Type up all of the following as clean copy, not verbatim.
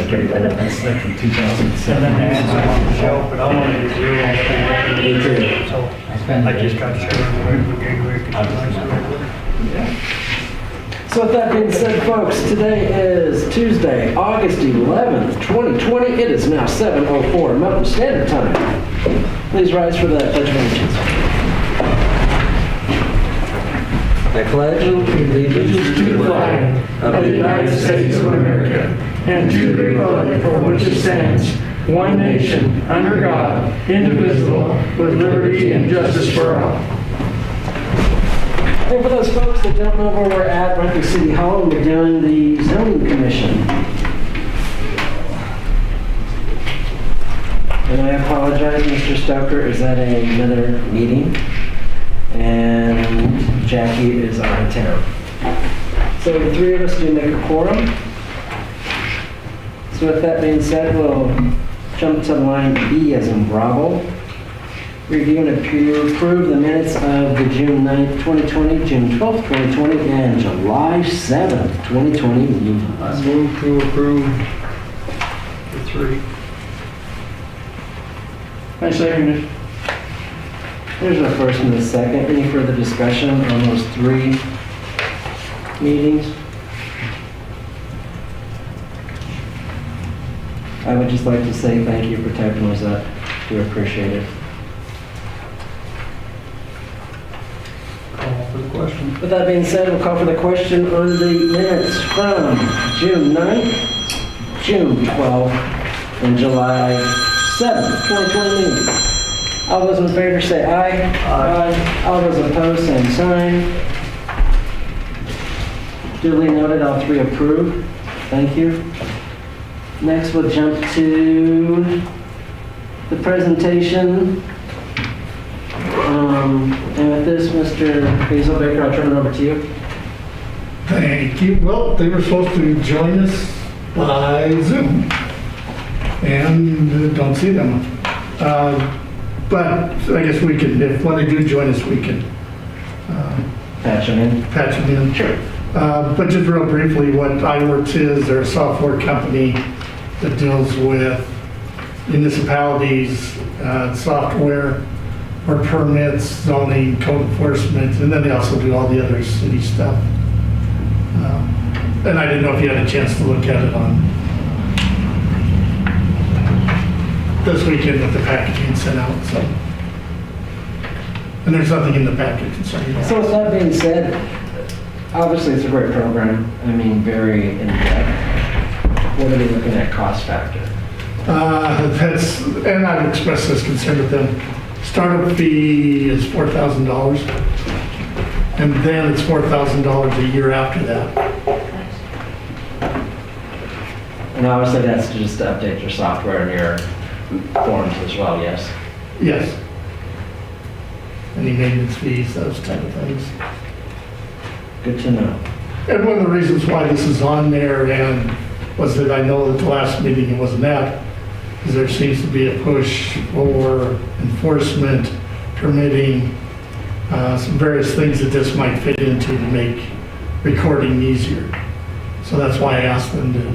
pretty cool. That's like from 2007. And then they had some on the shelf, but I wanted to do Me too. it. So I just got to show them the gig Rick. So with that being said, folks, today is Tuesday, August 11th, 2020. It is now 7:04 Mountain Standard Time. Please rise for the Pledge of Allegiance. I pledge allegiance To the flag of the United States of America and to the republic for which it stands, one nation, under God, indivisible, with liberty and justice for all. And for those folks that don't know where we're at, we're at the City Hall and we're doing the Zoning Commission. And I apologize, Mr. Stoker is at another meeting and Jackie is out of town. So the three of us do make a quorum. So with that being said, we'll jump to line B as in Bravo. Review and approve the minutes of the June 9th, 2020, June 12th, 2020, and July 7th, 2020 meetings. I move to approve the three. I second it. There's a first and a second. Any further discussion on those three meetings? I would just like to say thank you for typing those up. Do appreciate it. Call for the question. With that being said, we'll call for the question on the minutes from June 9th, June 12th, and July 7th, 2020 meetings. All those in favor say aye. Aye. All those opposed, same sign. Duly noted, all three approved. Thank you. Next, we'll jump to the presentation. And with this, Mr. Hazel Baker, I'll turn it over to you. Thank you. Well, they were supposed to join us by Zoom, and don't see them. But I guess we can, when they do join us, we can Patch them in. patch them in. Sure. But just real briefly, what iWorks is, they're a software company that deals with municipalities, software for permits, zoning, code enforcement, and then they also do all the other city stuff. And I didn't know if you had a chance to look at it on this weekend with the packaging sent out, so. And there's nothing in the package concerning that. So with that being said, obviously it's a great program. I mean, very in-depth. What are we looking at cost factor? That's, and I've expressed this concern with them. Startup fee is $4,000, and then it's $4,000 a year after that. And obviously that's just to update your software and your forms as well, yes? Yes. Any maintenance fees, those type of things. Good to know. And one of the reasons why this is on there and was that I know that the last meeting it wasn't at, is there seems to be a push for enforcement, permitting, some various things that this might fit into to make recording easier. So that's why I asked them to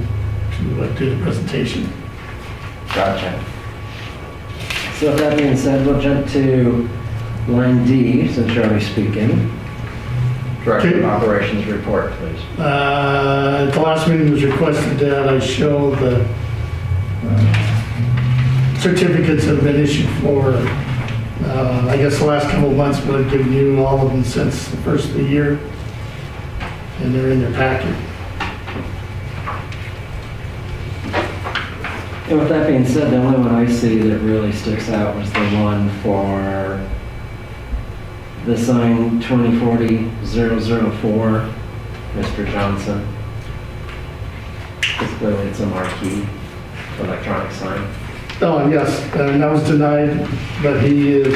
do the presentation. Gotcha. So with that being said, we'll jump to line D, since you're already speaking. Director of Okay. Operations report, please. At the last meeting was requested that I show the certificates that have been issued for, I guess the last couple of months, but I've given you all of them since the first of the year. And they're in their packet. And with that being said, the only one I see that really sticks out was the one for the sign 2040-004, Mr. Johnson. Because clearly it's a marquee electronic sign. Oh, yes, and that was denied, but he is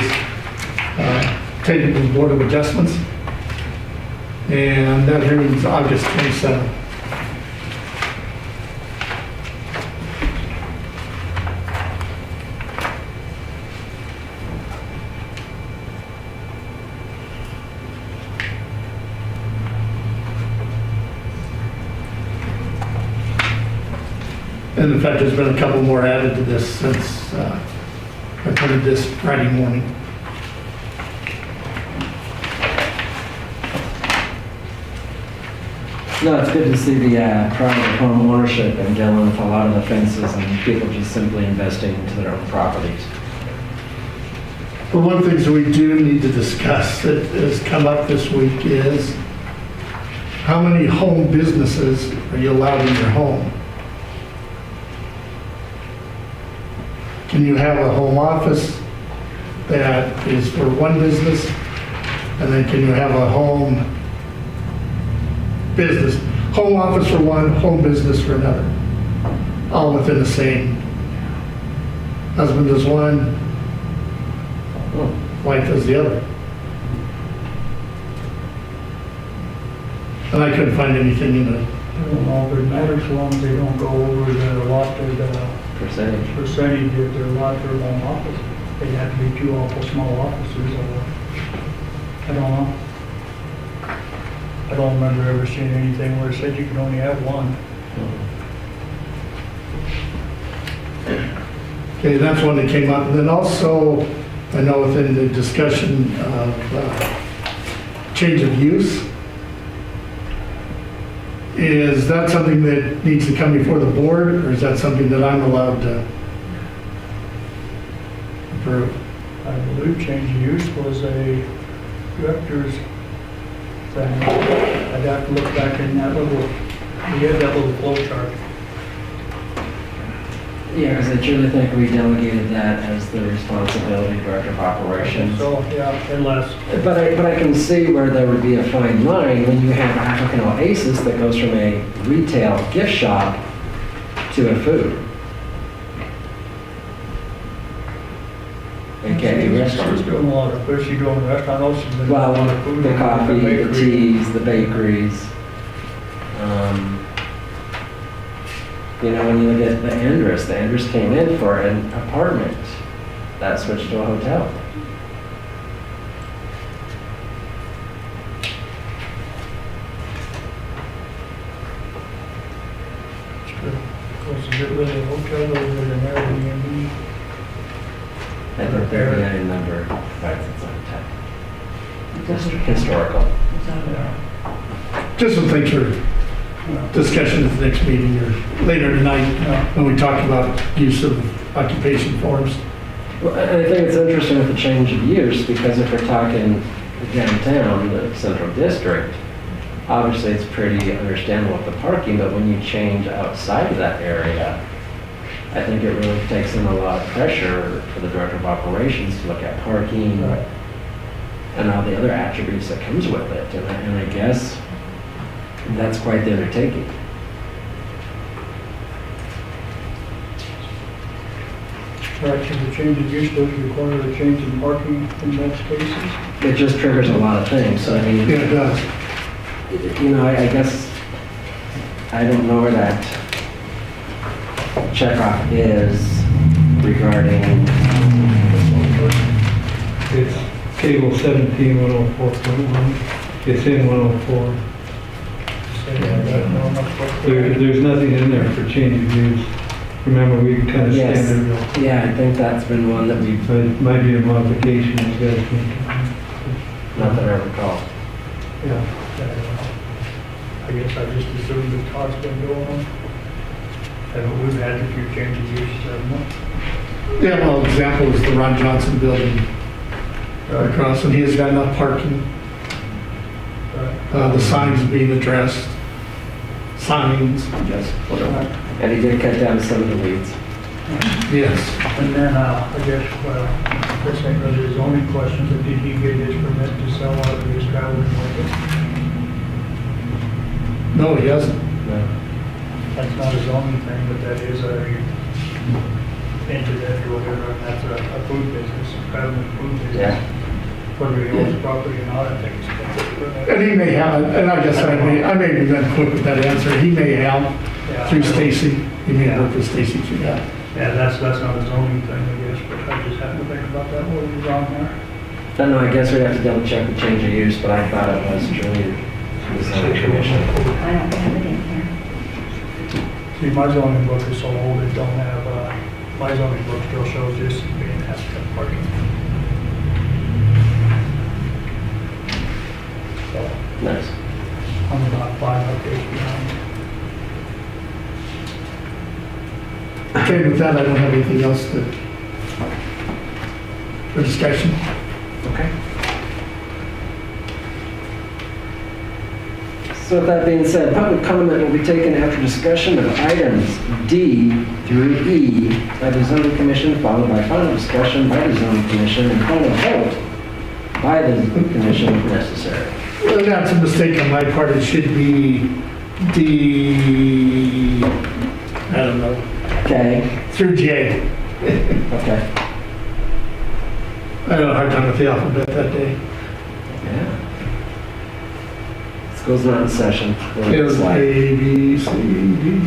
taken to the Board of Adjustments. And that hearing is August 27th. And And in fact, there's been a couple more added to this since I printed this Friday morning. No, it's good to see the private home ownership and dealing with a lot of the fences and people just simply investing into their own properties. Well, one of the things that we do need to discuss that has come up this week is how many home businesses are you allowed in your home? Can you have a home office that is for one business? And then can you have a home business, home office for one, home business for another? All within the same. Husband does one, wife does the other. And I couldn't find anything in it. I don't know if it matters as long as they don't go over the allotted Percentage. percentage of their lot for home office. They have to be two awful small offices or, I don't know. I don't remember ever seeing anything where it said you could only have one. Okay, that's one that came up. And then also, I know within the discussion of change of use, is that something that needs to come before the board, or is that something that I'm allowed to approve? I believe change of use was a director's thing. I'd have to look back in that little, we had that little flow chart. Yeah, because I truly think we delegated that as the responsibility of Director of Operations. So, yeah, unless, But I can see where there would be a fine line when you have African Oasis that goes from a retail gift shop to a food. AKA she's restaurant. doing a lot of fish, she's doing restaurant, also she's doing a Well, lot of food. the coffee, the bakery. teas, the bakeries. You know, when you look at the Andrus came in for an apartment that switched to a hotel. Was it really a hotel or was it an Airbnb? I think they're the name number, right, it's on tech. Historical. Yeah. Just some things for discussion at the next meeting or later tonight when we talk about use of occupation forms. Well, and I think it's interesting with the change of use, because if we're talking downtown, the central district, obviously it's pretty understandable with the parking, but when you change outside of that area, I think it really takes in a lot of pressure for the Director of Operations to look at parking Right. and all the other attributes that comes with it. And I guess that's quite the undertaking. Correction, the change of use does require a change in parking in most cases. It just triggers a lot of things, so I mean, Yeah, it does. you know, I guess, I don't know where that checkoff is regarding, It's table 17-104.1. It's in 104. So, yeah, I don't know much about There's nothing in there for change of use. Remember, we kind of Yes. standard, yeah, I think that's been one that we've, so it might be a modification, you guys think. not that I recall. Yeah. I guess I just assumed the talk's been going on. And we've had a few changes of uses, haven't we? Yeah, well, example is the Ron Johnson building across, and he has got enough parking. Right. The signs being addressed, signs, Yes. And he did cut down some of the weeds. yes. And then, I guess, this ain't really his zoning question, but did he get his permit to sell out of his traveling market? No, he hasn't. That's not a zoning thing, but that is a internet or whatever, and that's a food business, a traveling food business. Yeah. Whether he owns property or not, I think it's a permit. And he may have, and I guess I may be done quick with that answer. He may have Yeah. through Stacy. He may work with Stacy through that. Yeah, that's not a zoning thing, I guess, but I just happened to think about that while he was on there. I don't know, I guess we'd have to double check the change of use, but I thought it was truly the zoning commission. I don't have it in here. See, my zoning book is so old, it don't have, my zoning book still shows this as being handicap parking. So, Nice. I'm about 5 updates behind. Okay, with that, I don't have anything else for discussion. Okay. So with that being said, public comment will be taken after discussion of items D through E by the zoning commission, followed by final discussion by the zoning commission, and final vote by the commission if necessary. Well, that's a mistake on my part. It should be D, I don't know, Okay, through J. okay. I had a hard time with the alphabet that day. Yeah. School's not in session. It was A, B, C, D.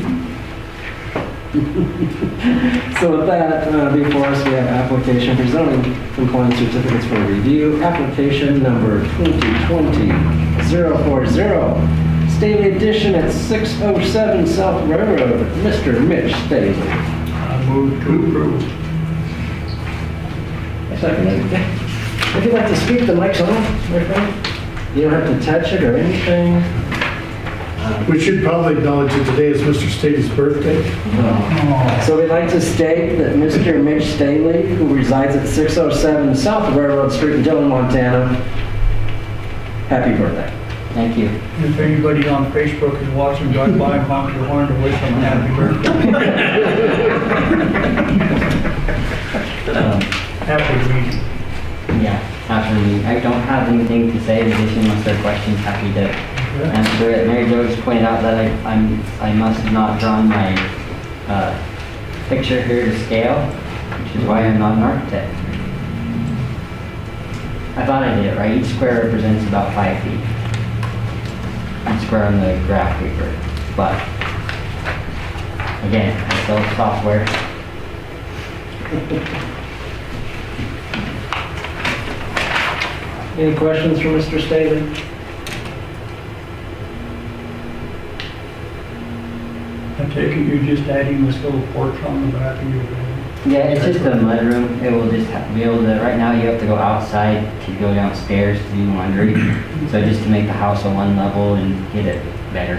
So with that, before us, we have application for zoning compliance certificates for review. Application number 2020-040, Staley Edition at 607 South Railroad, Mr. Mitch Staley. I move to approve. Second. If you'd like to speak, the mic's on, my friend. You don't have to touch it or anything. We should probably acknowledge that today is Mr. Stady's birthday. So we'd like to state that Mr. Mitch Staley, who resides at 607 South Railroad Street in Dillon, Montana, happy birthday. Thank you. If anybody on Facebook is watching, drive by and honk your horn to wish them a happy birthday. Happy meeting. Yeah, absolutely. I don't have anything to say in addition unless there are questions. Happy to answer it. Mary Jo just pointed out that I must have not drawn my picture here to scale, which is why I'm not an architect. I thought I did it right. Each square represents about 5 feet. Each square on the graph paper. But again, I still software. Any questions for Mr. Staley? I take it you're just adding this little porch on the back of your building? Yeah, it's just a mud room. It will just be able to, right now you have to go outside to go downstairs to do laundry. So just to make the house a one level and get it better.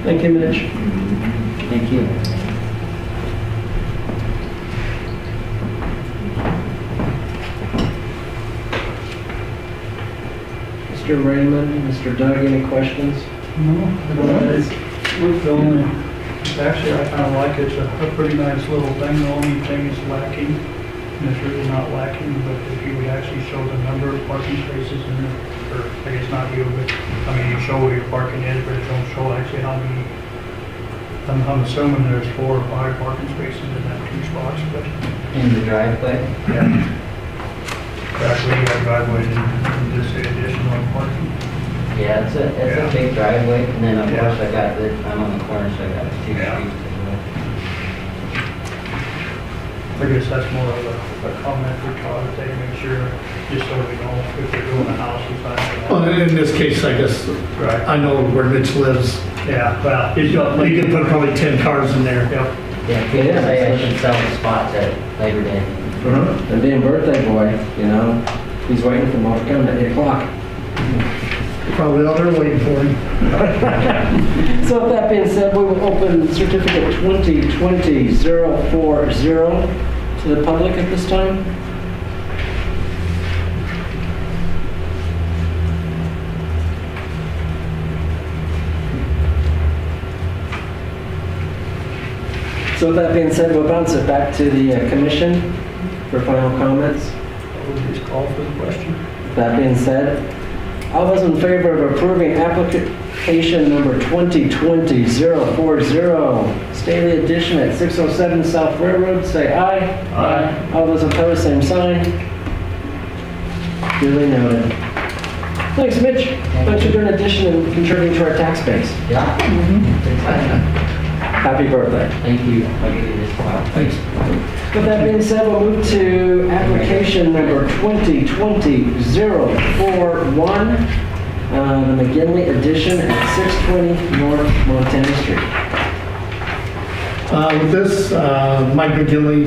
Thank you, Mitch. Thank you. Mr. Raymond, Mr. Doug, any questions? No, I don't know. It's the only, actually, I kind of like it. It's a pretty nice little thing. The only thing is lacking, and it's really not lacking, but if you would actually show the number of parking spaces in there, or I guess not you, but, I mean, you show where your parking is, but it don't show actually how many. I'm assuming there's 4 or 5 parking spaces in that 2 spots, but. In the driveway. Yeah. Actually, you have driveways and just say additional parking. Yeah, it's a big driveway, and then of Yeah. course I'm on the corner, so I got 2 Yeah. streets as well. I guess that's more of a comment for Todd, that they make sure, just so we know if they're doing a house inside. Well, in this case, I guess, Right. I know where Mitch lives. Yeah, well, he's got. You could put probably 10 cars in there. Yep. Yeah, people say I should sell the spots at Labor Day. And being birthday boy, you know, he's waiting for them all to come at 8 o'clock. Probably all they're waiting for him. So with that being said, we will open certificate 2020-040 to the public at this time. So with that being said, we'll bounce it back to the commission for final comments. We'll just call for the question. That being said, all those in favor of approving application number 2020-040, Staley Edition at 607 South Railroad, say aye. Aye. All those opposed, same sign. Duly noted. Thanks, Mitch. Thanks for doing addition and contributing to our tax base. Yeah. It's exciting. Happy birthday. Thank you. I'll give you this file. Thanks. With that being said, we'll move to application number 2020-041, the McGinley addition at 620 North Montana Street. With this, Mike McGinley,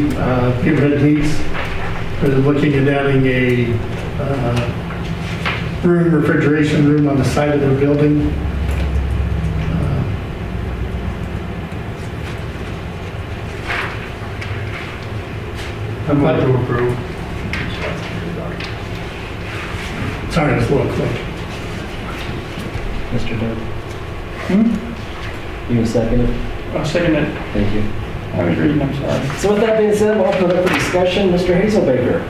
Beaverhead Meats, is looking at adding a refrigeration room on the side of their building. I move to approve. Sorry, it's a little quick. Mr. Doug? You can second it? I'll second it. Thank you. I was reading, I'm sorry. So with that being said, we'll open it up for discussion. Mr. Hazelbaker?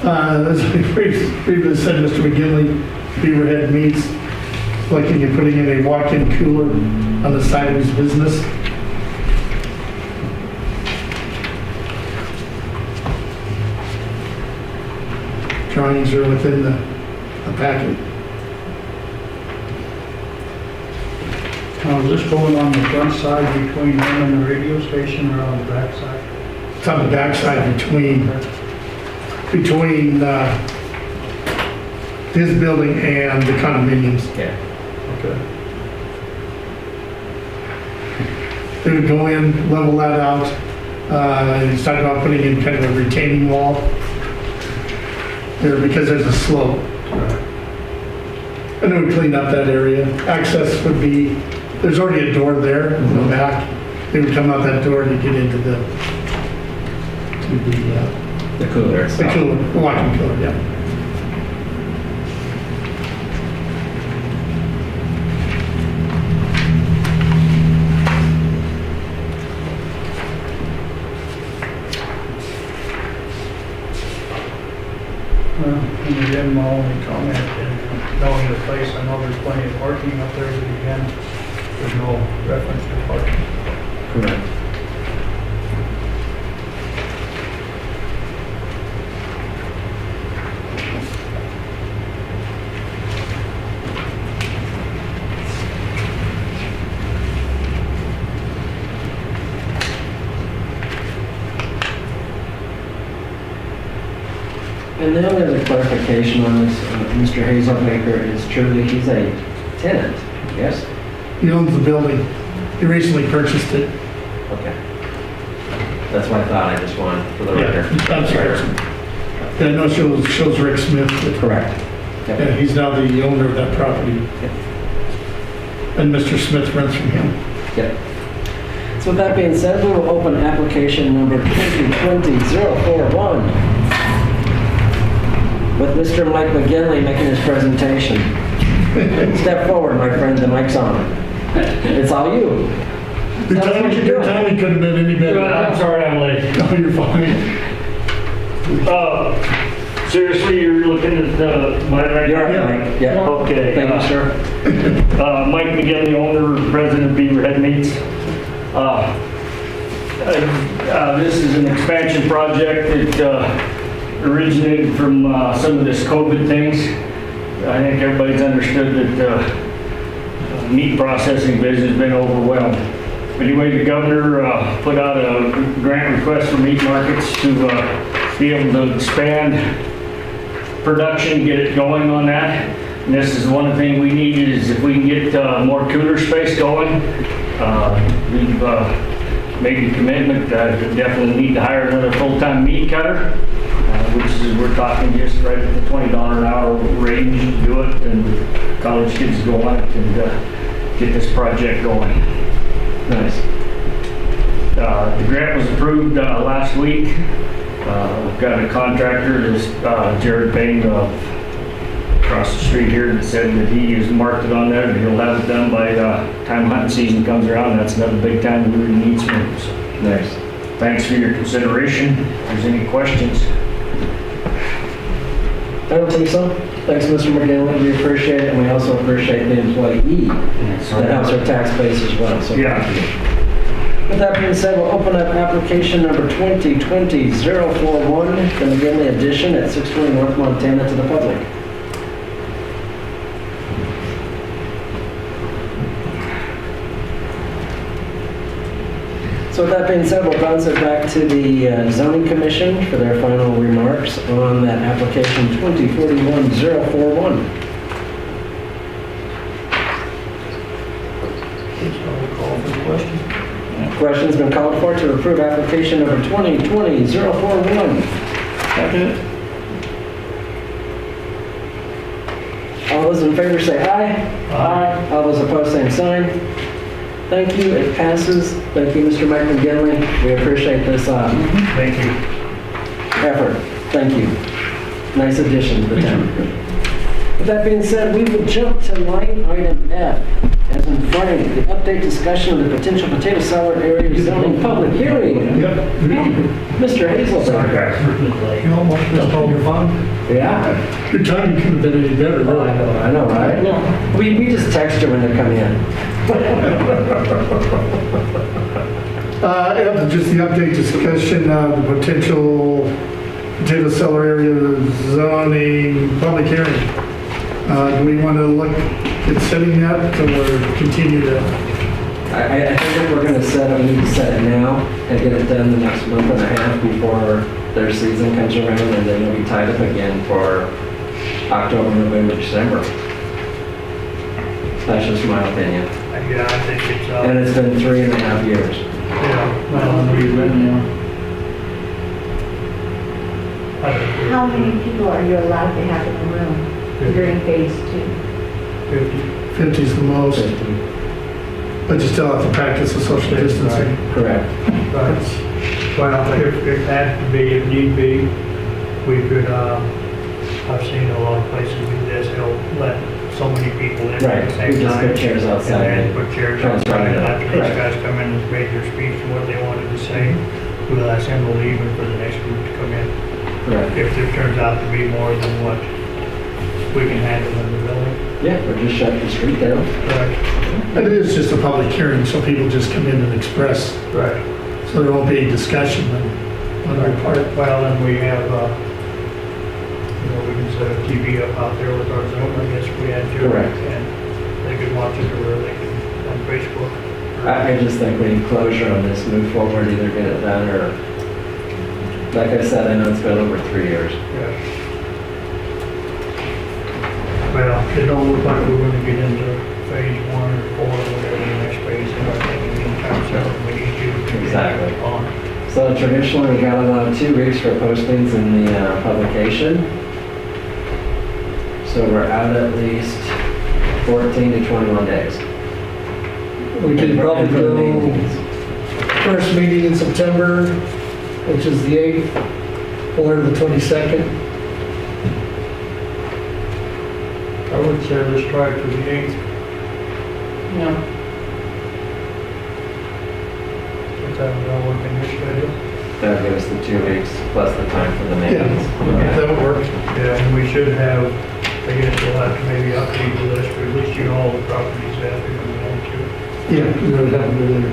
As we previously said, Mr. McGinley, Beaverhead Meats, looking at putting in a walk-in cooler on the side of his business. Drawings are within the packet. Now, is this going on the front side between him and the radio station or on the back side? It's on the backside between his building and the condominiums. Yeah. Okay. They would go in, level that out. He's talking about putting in kind of a retaining wall there because there's a slope. And it would clean up that area. Access would be, there's already a door there in the back. They would come out that door to get into the cooler the itself. cooler, the walk-in cooler, yeah. And again, my only comment, and knowing the place, I know there's plenty of parking up there, but again, there's no reference to parking. Correct. And the only other clarification on this, Mr. Hazelmaker, is truly he's a tenant, yes? He owns the building. He recently purchased it. Okay. That's what I thought, I just wanted for the record. I'm sorry. Yeah, no, it shows Rick Smith. Correct. Yeah, he's now the owner of that property. And Mr. Smith rents from him. Yep. So with that being said, we will open application number 2020-041 with Mr. Mike McGinley making his presentation. Step forward, my friend, the mic's on. It's all you. Your Tell us what you're doing. timing couldn't have been any better. I'm sorry I'm late. No, you're fine. Seriously, you're looking at mine right You're now? up, Mike. Yeah. Okay. Thank you, sir. Mike McGinley, owner, president of Beaverhead Meats. This is an expansion project that originated from some of this COVID things. I think everybody's understood that meat processing business has been overwhelmed. Anyway, the governor put out a grant request for meat markets to be able to expand production, get it going on that. And this is one thing we need is if we can get more cooler space going. We've made a commitment that we definitely need to hire another full-time meat cutter, which is, we're talking just right at the $20 an hour range to do it, and college kids go on it and get this project going. Nice. The grant was approved last week. We've got a contractor, this Jared Payne, across the street here, that said that he has marked it on there, and he'll have it done by the time hunting season comes around. That's another big time we really need some. Nice. Thanks for your consideration. If there's any questions. I don't think so. Thanks, Mr. McGinley. We appreciate it, and we also appreciate the employee that helps our tax base as well. So Yeah. thank you. With that being said, we'll open up application number 2020-041, the McGinley addition at 620 North Montana, to the public. So with that being said, we'll bounce it back to the zoning commission for their final remarks on that application 2041-041. So call for the question. Question's been called for to approve application number 2020-041. Second. All those in favor say aye. Aye. All those opposed, same sign. Thank you, it passes. Thank you, Mr. Mike McGinley. We appreciate this Thank you. effort. Thank you. Nice addition to the town. With that being said, we will jump to line item F, as in Frank, the update discussion of the potential potato salad area zoning public hearing. Yep. Mr. Hazelton. You almost missed all your fun. Yeah. Your timing couldn't have been any better, Oh, really. I know, right? We just text you when they come in. Yeah, just the update discussion of the potential potato cellar area zoning public hearing. Do we want to look at setting that or continue to? I think if we're gonna set it, we need to set it now and get it done the next month and a half before their season comes around, and then we'll be tied up again for October, November, December. That's just my opinion. Yeah, I think it's, And it's been 3.5 years. yeah, well, I think How many people are you allowed to have in the room during phase 2? 50. 50 is the most, but you still have to practice the social distancing. Correct. But, well, if had to be, if need be, we could, I've seen a lot of places do this, they'll let so many people in at Right, the we same just time. put chairs outside. And then put chairs Transfer outside, it and out. after these Correct. guys come in and make their speech and what they wanted to say, we'll ask them to leave and for the next group to come in. Correct. If there turns out to be more than what we can handle in the building. Yeah, we're just shutting the street down. Right. It is just a public hearing, so people just come in and express, Right. so there won't be any discussion on our part. Well, and we have, we can set a TV up out there with our Zoom, I guess we had to. Correct. And they could watch it or they could on Facebook. I just think we need closure on this, move forward, either get it done or, like I said, I know it's been over 3 years. Yeah. Well, it don't look like we're gonna get into phase 1 or 4 or whatever the next phase is, I think in the meantime, so we need to. get Exactly. On. So traditionally, we got allowed 2 weeks for postings in the publication. So we're out at least 14 to 21 days. We could probably And for the main go meetings. first meeting in September, which is the 8th, or the 22nd. I would say let's try it for the 8th. Yeah. If that will work in your schedule. That'll give us the 2 weeks plus the time for the Yeah, meetings. that would work. Yeah, and we should have, I guess we'll have to maybe update the list, or at least you know all the properties that we're going to go to. Yeah, we would have to do that. I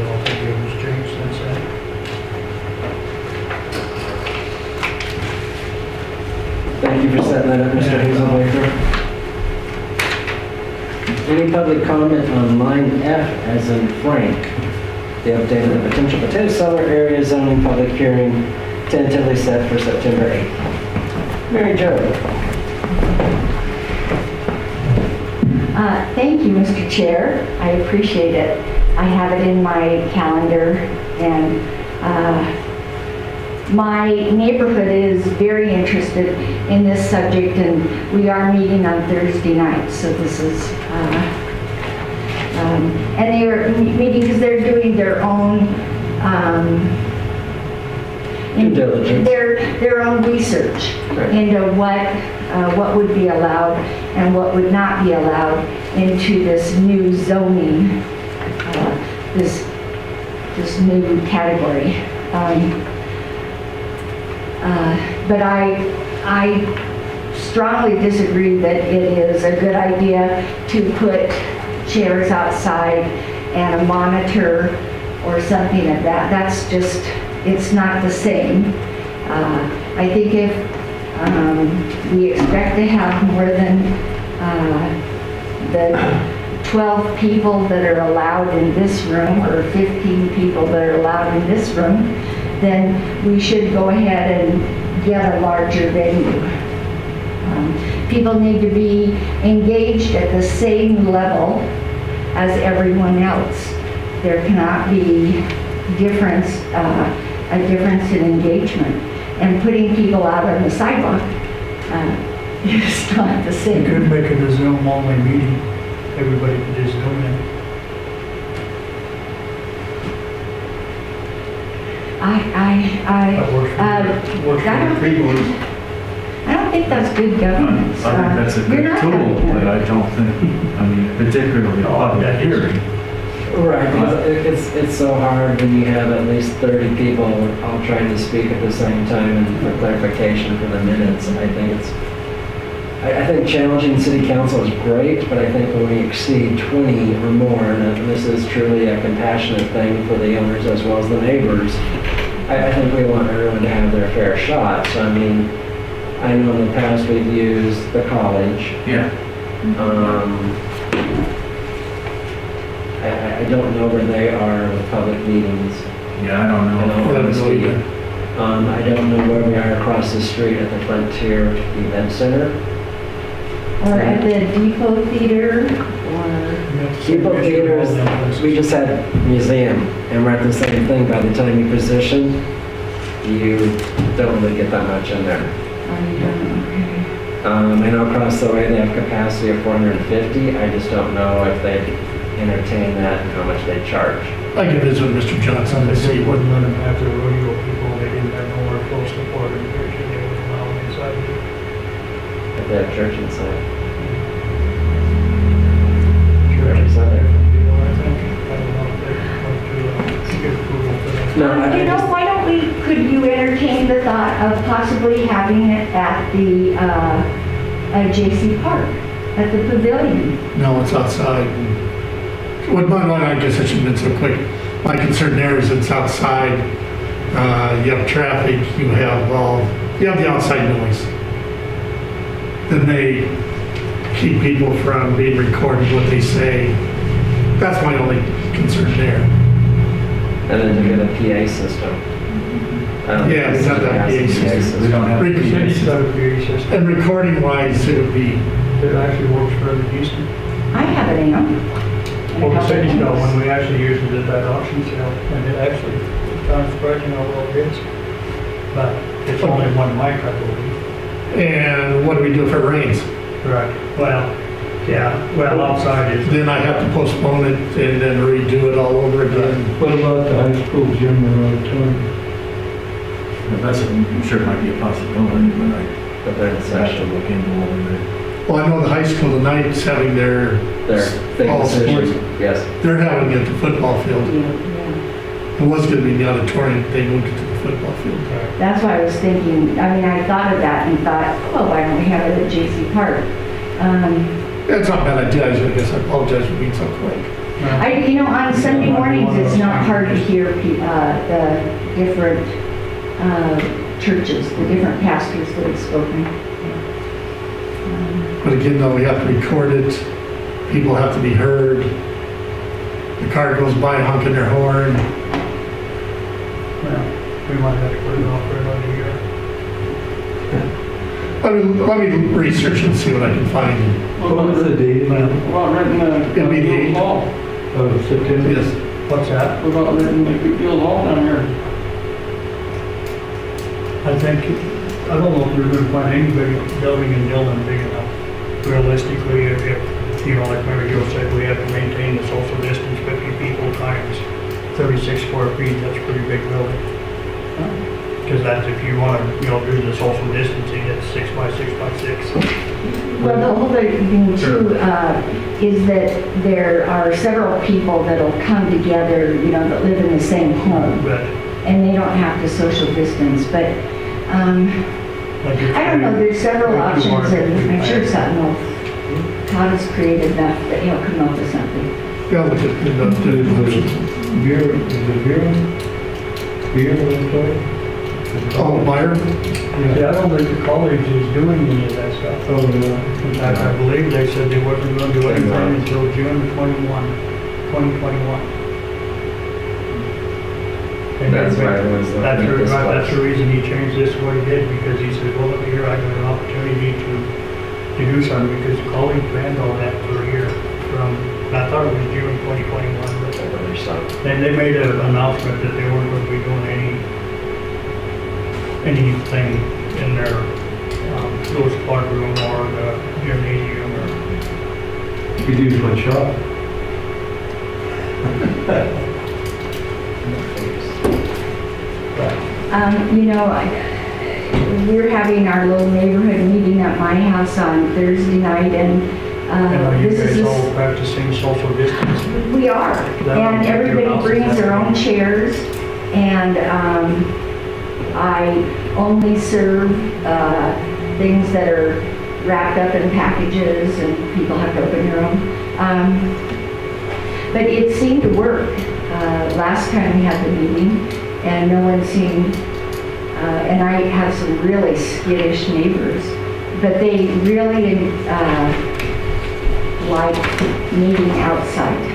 don't think it was changed since then. Thank you for setting that up, Mr. Hazelbaker. Any public comment on line F as in Frank? The update of the potential potato cellar area zoning public hearing tentatively set for September 8th. Mary Jo. Thank you, Mr. Chair. I appreciate it. I have it in my calendar, and my neighborhood is very interested in this subject, and we are meeting on Thursday night, so this is, and they are meeting because they're doing their own, Due diligence. their own research Right. into what would be allowed and what would not be allowed into this new zoning, this new category. But I strongly disagree that it is a good idea to put chairs outside and a monitor or something like that. That's just, it's not the same. I think if we expect to have more than the 12 people that are allowed in this room or 15 people that are allowed in this room, then we should go ahead and get a larger venue. People need to be engaged at the same level as everyone else. There cannot be a difference in engagement. And putting people out on the sidewalk is not the You same. could make it a Zoom only meeting. Everybody could just Zoom in. That works for people. I don't think that's good governance. I think that's a You're good not tool, having but I don't think, I mean, particularly a public hearing. Right, because it's so hard when you have at least 30 people all trying to speak at the same time and for clarification for the minutes. And I think challenging city council is great, but I think when we exceed 20 or more, and this is truly a compassionate thing for the owners as well as the neighbors, I think we want everyone to have their fair shot. So I mean, I know in the past we've used the college. Yeah. I don't know where they are with public meetings. Yeah, I don't in know. all honesty. I don't know where we are across the street at the Frontier Event Center. Or at the Depot Theater, or, Depot Theaters, we just had museum, and we're at the same thing. By the time you position, you don't really get that much in there. I know across the way they have capacity of 450. I just don't know if they entertain that and how much they charge. I can visit with Mr. Johnson to see They what, wouldn't let them have the rodeo people. They didn't have nowhere close to Florida. They wouldn't allow them inside. If they have church inside. Church inside. I think. I don't know if they want to give approval for that. No, I you know, just, why don't we, could you entertain the thought of possibly having it at the J.C. Park, at the pavilion? no, it's outside. What I guess I should have been so quick. My concern there is it's outside. You have traffic, you have the outside noise. Then they keep people from being recorded what they say. That's my only concern there. and then to get a PA system. I don't Yeah, think it's not that it has PA a system. We don't have. Rick, PA City's system. got a PA system And recording wise, it would be, that actually works fairly decent. I have an amp. Well, the city's got one, we actually used it at that auction sale, and it actually, it's kind of surprising how well it is. But it's only one mic, I believe. and what do we do if it rains? Right, well, yeah, well, outside is. Then I have to postpone it and then redo it all over again. What about the high school gym or auditorium? I'm sure it might be a possibility, but But they're in I have to session. look into whether Well, I know the high school tonight's having their, They're big All decisions. sports. Yes. they're having it at the football field. It was gonna be in the auditorium, they moved it to the football field. That's why I was thinking, I mean, I thought of that and thought, well, why don't we have it at J.C. Park? That's not a bad idea, I guess I apologize for being so quick. You know, on Sunday mornings, it's not hard to hear the different churches, the different pastors that have spoken. But again, though, we have to record it, people have to be heard. The car goes by honking their horn. Well, we might have to put it off for another year. Let me research and see what I can find. What was the date? Well, renting It'll be the Guild 8th. Hall. Of September? Yes, What's that? What about renting the Guild Hall down here? I think, I don't know if we're gonna find anybody building in Dillon big enough. Realistically, if, you know, like Mary Jo said, we have to maintain the social distance, 50 people times 36 square feet, that's a pretty big building. Because that's, if you wanna, you know, do the social distancing, it's 6 by 6 by 6. Well, the whole thing too is that there are several people that'll come together, you know, that live in the same home, But, and they don't have to social distance, but like if I don't know, there's several like you options, are- and I'm sure something Todd has created enough that he'll come up with something. yeah, look at the Is the beer auditorium? Oh, Meyer? Yeah, I don't think the college is doing any of that stuff. Oh, no. In fact, I believe they said they wasn't gonna do anything until June 2021. And That's why everyone's looking at this That's the place. reason he changed this what he did, because he said, well, look here, I got an opportunity to do something, because the college banned all that for a year from, I thought it was June 2021, but Or something. then they made an announcement that they weren't going to be doing anything in their, Lewis Clark room or the gymnasium or. You could use one shot. We're having our little neighborhood meeting at my house on Thursday night, and And are you this is guys all practicing social distance? we are, That and would be your everybody house, brings is that their own right? chairs, and I only serve things that are wrapped up in packages, and people have to open their own. But it seemed to work. Last time we had the meeting, and no one seemed, and I have some really skittish neighbors, but they really like meeting outside.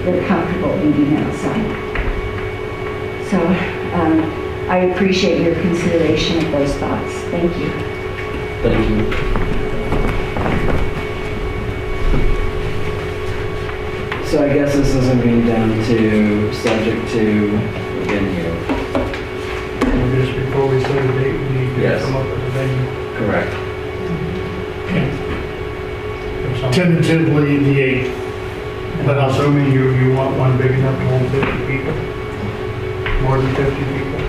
They're comfortable meeting outside. So I appreciate your consideration of those thoughts. Thank you. Thank you. So I guess this isn't going down to subject to venue. Just before we set a date, we need to Yes. come up with a venue. Correct. or something. Tentatively the 8th. But I'm assuming you want one big enough to hold 50 people? More than 50 people?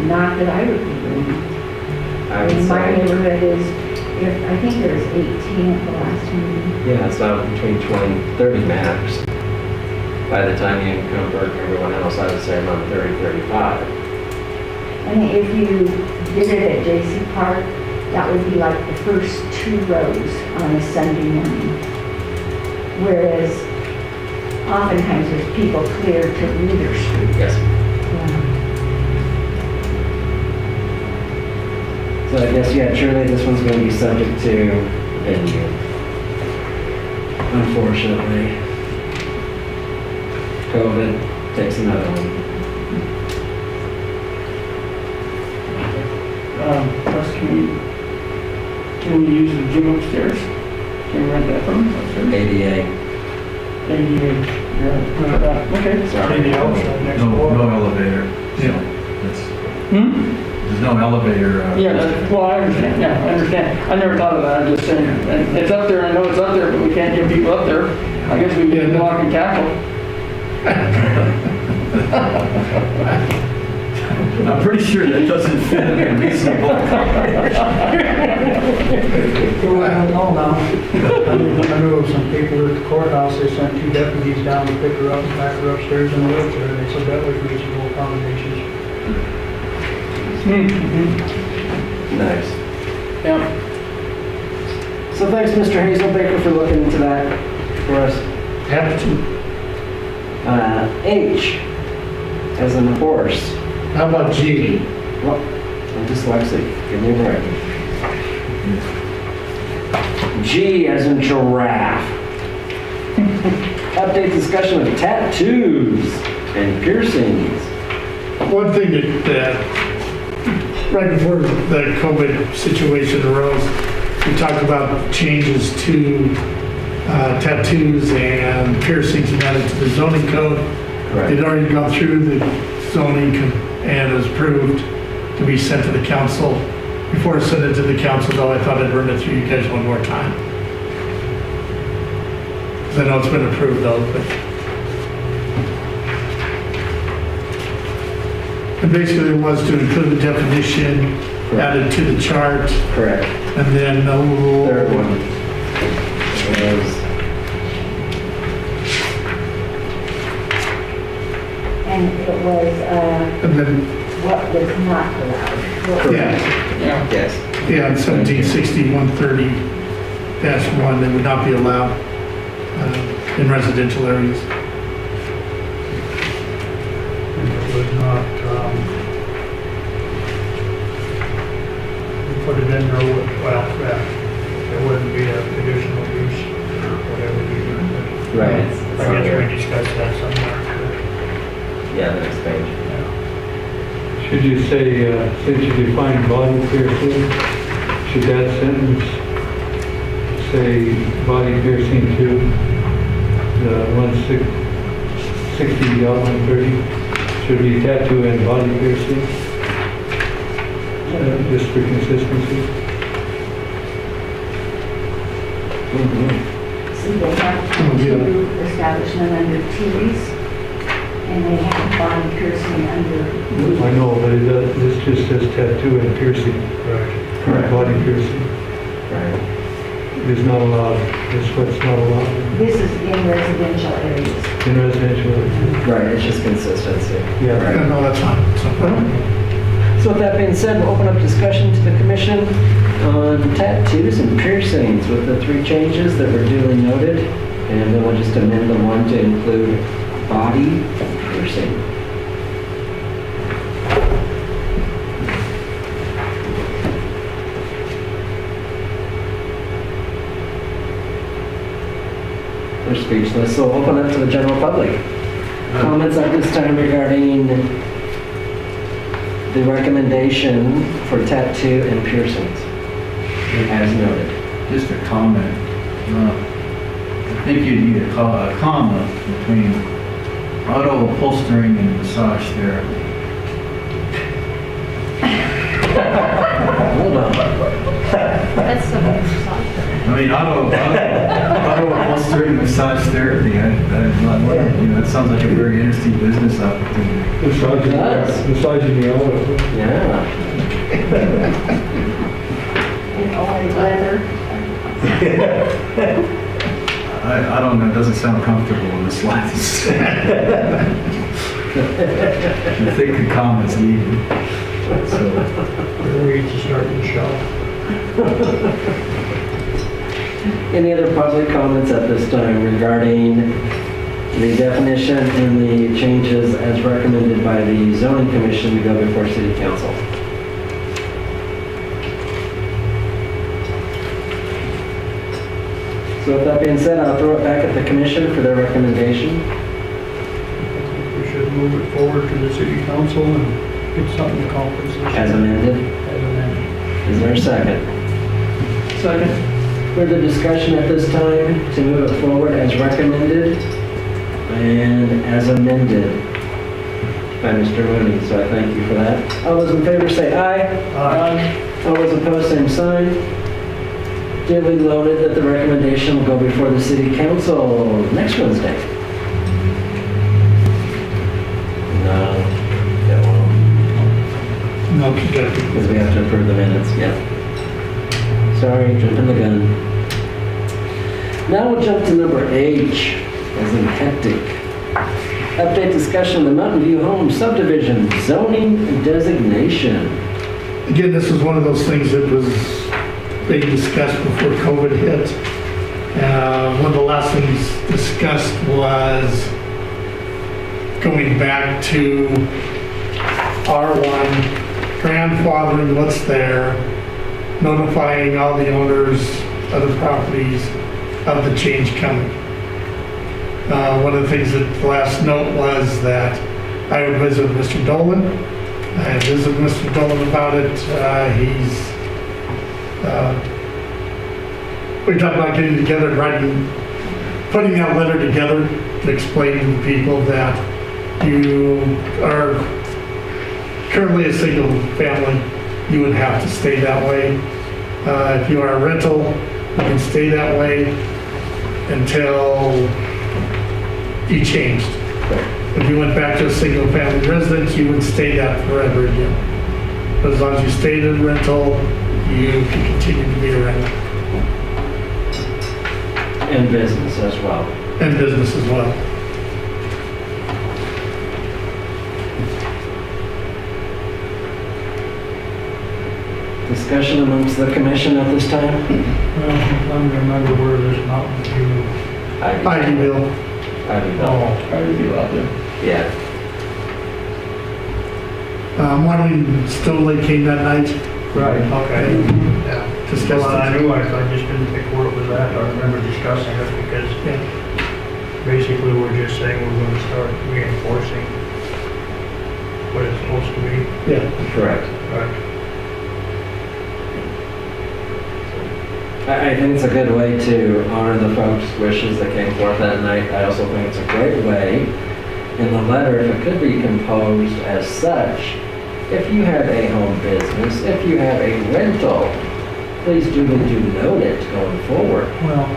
Not that I would be doing. I would In my say, neighborhood is, I think there was 18 at the last meeting. yeah, it's about between 20, 30 max. By the time you convert everyone else, I would say around 30, 35. And if you did it at J.C. Park, that would be like the first 2 rows on a Sunday morning. Whereas oftentimes there's people clear to Reader Street. Yes. So I guess, yeah, truly this one's going to be subject to venue. Unfortunately. COVID takes another one. Plus, can we use the gym upstairs? Can we rent that from upstairs? ADA. Okay. Sorry. Maybe outside next No, door. no elevator. Yeah. There's no elevator. Yeah, well, I understand, I understand. I never thought of that, I'm just saying, and it's up there, I know it's up there, but we can't get people up there. I guess we can block and tackle. I'm pretty sure that doesn't fit in a reasonable. I don't know now. I knew of some people at the courthouse, they sent 2 deputies down to pick her up and back her upstairs in a wheelchair, and they said that was reasonable accommodations. Nice. Yeah. So thanks, Mr. Hazelbaker, for looking into that for us. Have to. H, as in horse. How about G? Well, I'm dyslexic. Give me a break. G, as in giraffe. Update discussion of tattoos and piercings. One thing that right before the COVID situation arose, we talked about changes to tattoos and piercings and added to the zoning code. It had already gone through the zoning and was approved to be sent to the council. Before I sent it to the council, though, I thought I'd run it through you guys one more time. Because I know it's been approved, though, but. And basically it was to include the definition added to the chart, Correct. and then the Third one was, And it was, and then, what was not allowed. What was- yeah, Yes. yeah, in 1760-130-1, they would not be allowed in residential areas. And it was not put it in there, well, that it wouldn't be a conditional use or whatever either. Right. I guess we discussed that somewhere. Yeah, the next page. Should you say, since you define body piercing, should that sentence say body piercing to the 160-130? Should be tattoo and body piercing? Just for consistency? See, they have tattoo establishment under T's, and they have body piercing under I know, but this just says tattoo and piercing. Correct. Body piercing Right. is not allowed. That's what's not allowed This is in residential areas. in residential. Right, it's just consistency. Yeah. Yeah, no, that's fine. So, So with that being said, we'll open up discussion to the commission on tattoos and piercings with the 3 changes that were duly noted. And then we'll just amend the one to include body piercing. We're speechless, so we'll open up to the general public. Comments at this time regarding the recommendation for tattoo and piercings, as noted. Just a comment. I think you need a comma between auto upholstering and massage therapy. Hold on. That's so much. I mean, auto upholstering, massage therapy, that sounds like a very interesting business opportunity. Massaging the elbow. Yeah. And only leather. I don't know, it doesn't sound comfortable in the slightest. I think the comment's needed. So, We need to start the show. Any other public comments at this time regarding the definition and the changes as recommended by the zoning commission to go before city council? So with that being said, I'll throw it back at the commission for their recommendation. I think we should move it forward to the city council and get something accomplished. this As year. amended. As amended. Is there a second? Second. Further discussion at this time to move it forward as recommended and as amended by Mr. Mooney, so I thank you for that. All those in favor say aye. Aye. All those opposed, same sign. Duly noted that the recommendation will go before the city council next Wednesday. No, that won't. no, you got to- Because we have to approve the minutes, yeah. Sorry, jumping the gun. Now we'll jump to number H, as in hectic. Update discussion of the Mountain View Home subdivision zoning designation. Again, this is one of those things that was being discussed before COVID hit. One of the last things discussed was going back to R1, grandfathering what's there, notifying all the owners of the properties of the change coming. One of the things that the last note was that I would visit Mr. Dolan. I visited Mr. Dolan about it. We talked about getting together and putting that letter together to explain to the people that you are currently a single family, you would have to stay that way. If you are a rental, you can stay that way until you changed. If you went back to a single family residence, you would stay that forever again. But as long as you stayed in rental, you can continue to be a rental And business as well. and business as well. Discussion amongst the commission at this time? Well, I'm trying to remember where this Mountain View. Ivyville. Ivyville. Yeah. When Stone Lake came that night, Right, okay. Yeah. Discussed Well, I it. knew, I just didn't think where it was at. I remember discussing it because basically we're just saying we're gonna start reinforcing what it's supposed to be. Yeah, Correct. Right. I think it's a good way to honor the folks' wishes that came forth that night. I also think it's a great way, in the letter, if it could be composed as such, if you have a home business, if you have a rental, please do note it going forward. Well,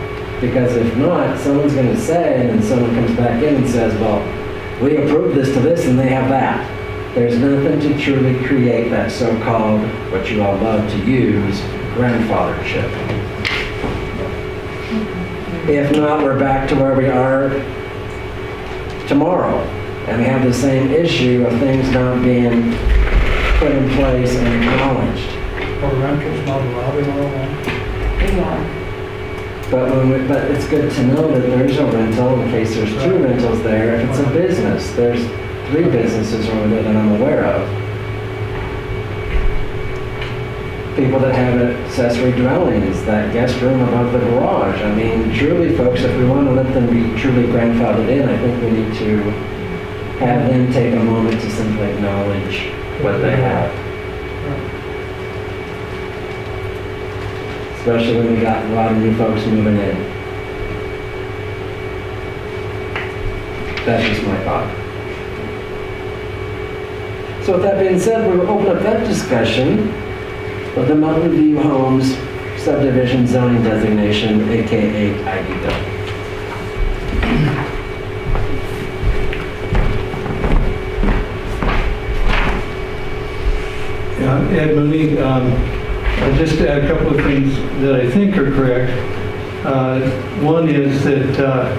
Because if not, someone's gonna say, and then someone comes back in and says, well, we approved this to this and they have that. There's nothing to truly create that so-called, what you all love to use, grandfathership. If not, we're back to where we are tomorrow. And we have the same issue of things not being put in place and acknowledged. are rentals not allowed in R1? But it's good to know that there's a rental in case there's two rentals there. If it's a business, there's 3 businesses over there that I'm aware of. People that have accessory dwellings, that guest room above the garage. I mean, truly, folks, if we want to let them be truly grandfathered in, I think we need to have them take a moment to simply acknowledge what they have. Especially when we got a lot of new folks moving in. That's just my thought. So with that being said, we'll open up that discussion of the Mountain View Homes subdivision zoning designation, AKA IDW. Yeah, Ed Mooney, I'll just add a couple of things that I think are correct. One is that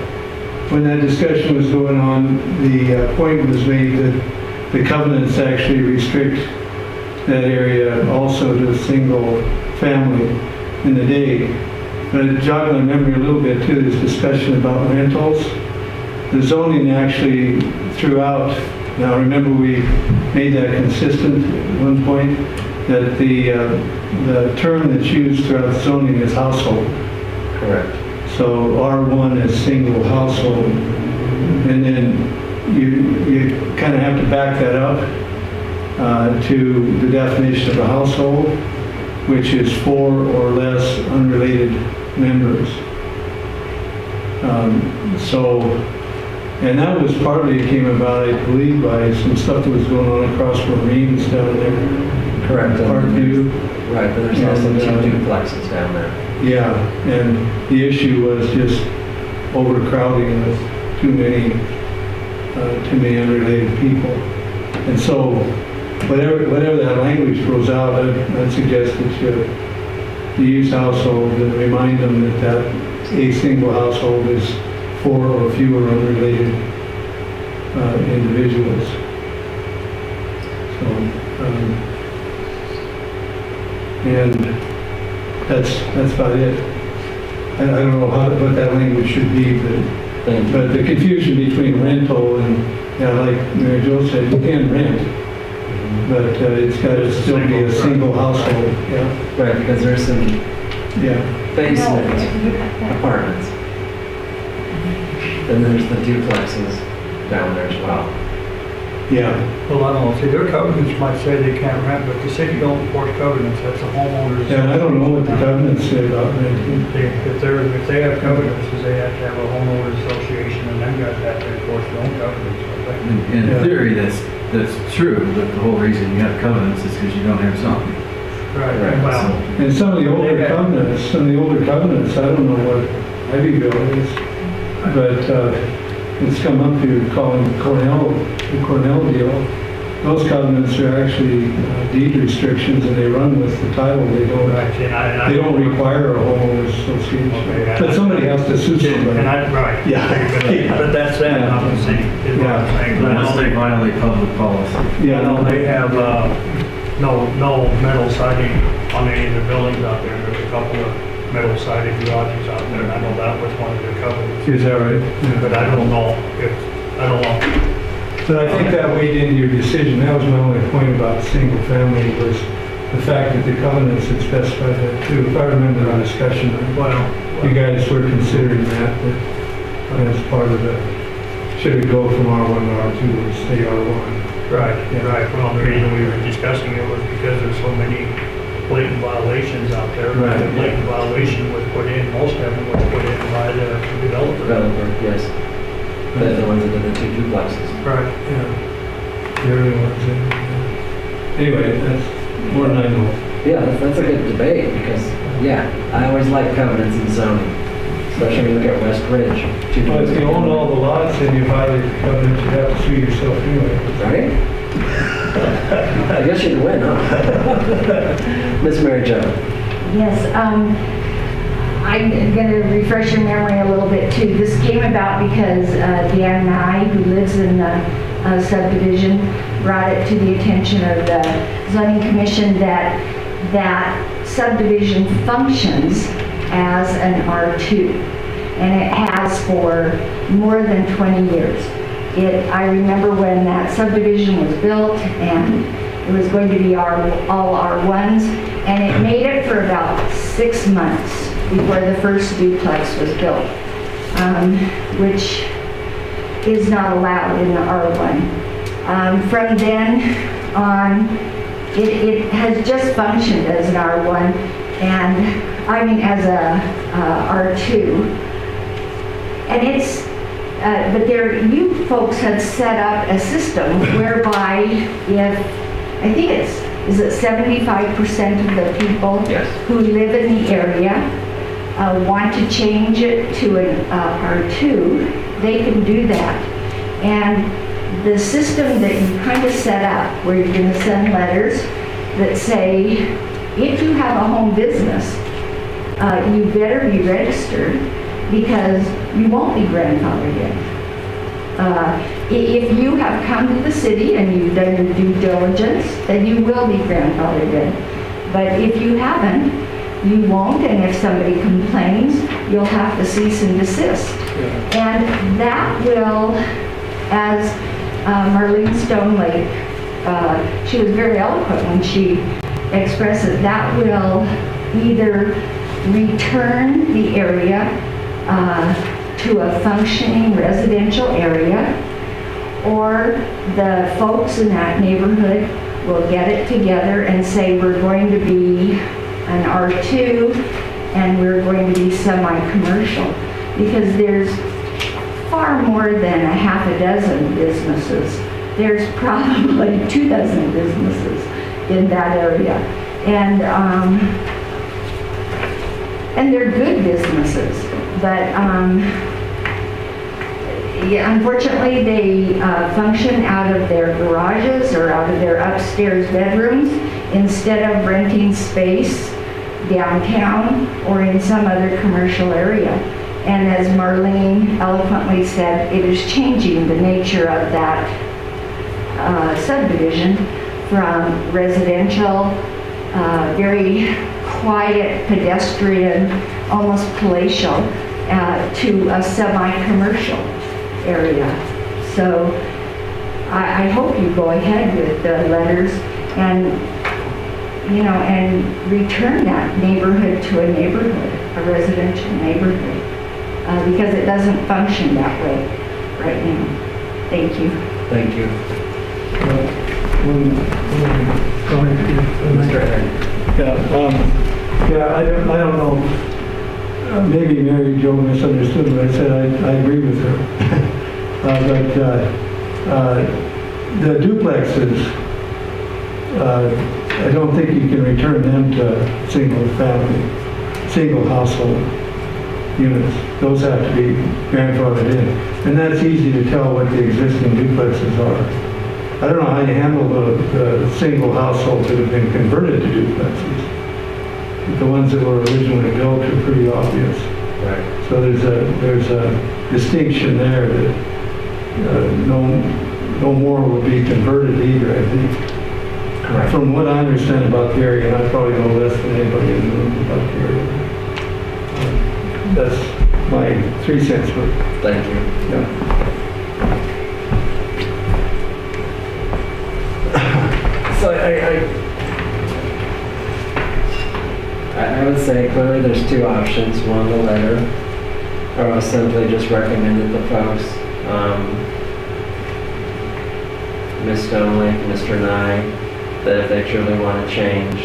when that discussion was going on, the point was made that the covenants actually restrict that area also to a single family in the day. But it jogged my memory a little bit too, this discussion about rentals. The zoning actually throughout, now remember we made that consistent at one point, that the term that's used throughout zoning is household. Correct. So R1 is single household. And then you kind of have to back that up to the definition of a household, which is 4 or less unrelated members. And that was partly came about, I believe, by some stuff that was going on across Marines down there. Correct. Parkview. Right, but there's also And, 2 duplexes down there. Yeah, and the issue was just overcrowding with too many unrelated people. And so, whatever that language throws out, I'd suggest that you use household and remind them that a single household is 4 or fewer unrelated individuals. So, and that's about it. I don't know what that language should be, but the confusion between rental and, like Mary Jo said, you can rent, but it's got to still be a single household. Yeah, Right, because there's some yeah. basement apartments. Then there's the duplexes down there as well. Yeah, Well, I don't know, see, their covenants might say they can't rent, but the city don't enforce covenants, that's a homeowner's. and I don't know what the covenants say about renting. If they have covenants, they have to have a homeowners association, and them guys have to enforce their own covenants, I think. In Yeah. theory, that's true, but the whole reason you have covenants is because you don't have zoning. Right, Right, well, And some of the older covenants, I don't know what Abbeville is, but it's come up through calling the Cornell deal. Those covenants are actually deed restrictions, and they run with the title. They don't require a homeowners association. Okay, But somebody has to sue somebody. right. Yeah. But that's them, not the city, is what I'm saying. But I Unless know they violate public policy. Yeah, no, they have, no metal siding on any of the buildings out there. There's a couple of metal sided garages out there, and I know that was one of their covenants. is that right? But I don't know. But I think that weighed into your decision. That was my only point about single family was the fact that the covenants had specified that too. If I remember the discussion, you guys were considering that as part of the, should it go from R1 to R2 or stay R1? Right, right. Well, the reason we were discussing it was because there's so many blatant violations out there. Right. The blatant violation was put in, most of them was put in by the developer. Developer, yes. The ones that did the 2 duplexes. Right. Yeah. The early ones. Anyway, that's more than I know. Yeah, that's a good debate because, yeah, I always like covenants in zoning, especially when you look at West Ridge. Well, if you own all the lots and you violate the covenant, you have to sue yourself anyway. Right? I guess you'd win, huh? Miss Mary Jo. Yes, I'm going to refresh your memory a little bit too. This came about because Dan Nye, who lives in the subdivision, brought it to the attention of the zoning commission that subdivision functions as an R2, and it has for more than 20 years. I remember when that subdivision was built and it was going to be all R1s, and it made it for about 6 months before the first duplex was built, which is not allowed in the R1. From then on, it has just functioned as an R1, and I mean as a R2. And it's, but you folks have set up a system whereby if, I think is it 75% of the people Yes. who live in the area want to change it to an R2, they can do that. And the system that you kind of set up, where you're going to send letters that say, if you have a home business, you better be registered because you won't be grandfathered in. If you have come to the city and you've done your due diligence, then you will be grandfathered in. But if you haven't, you won't, and if somebody complains, you'll have to cease and desist. And that will, as Marlene Stonelake, she was very eloquent when she expressed it, that will either return the area to a functioning residential area, or the folks in that neighborhood will get it together and say, we're going to be an R2 and we're going to be semi-commercial, because there's far more than a half a dozen businesses. There's probably 24 businesses in that area. And they're good businesses, but yeah, unfortunately they function out of their garages or out of their upstairs bedrooms instead of renting space downtown or in some other commercial area. And as Marlene eloquently said, it is changing the nature of that subdivision from residential, very quiet, pedestrian, almost palatial, to a semi-commercial area. So I hope you go ahead with the letters and, you know, and return that neighborhood to a neighborhood, a residential neighborhood, because it doesn't function that way right now. Thank you. Thank you. Yeah, I don't know. Maybe Mary Jo misunderstood what I said. I agree with her. But the duplexes, I don't think you can return them to single family, single household units. Those have to be grandfathered in. And that's easy to tell what the existing duplexes are. I don't know how you handle the single households that have been converted to duplexes. The ones that were originally built are pretty obvious. Right. So there's a distinction there that no more will be converted either, I think. Correct. From what I understand about the area, and I probably know less than anybody in the room about the area. That's my 3 cents worth. Thank you. Yeah. So I would say clearly there's two options. One, the letter, or I'll simply just recommend that the folks, Ms. Stoneley, Mr. Nye, that if they truly want to change,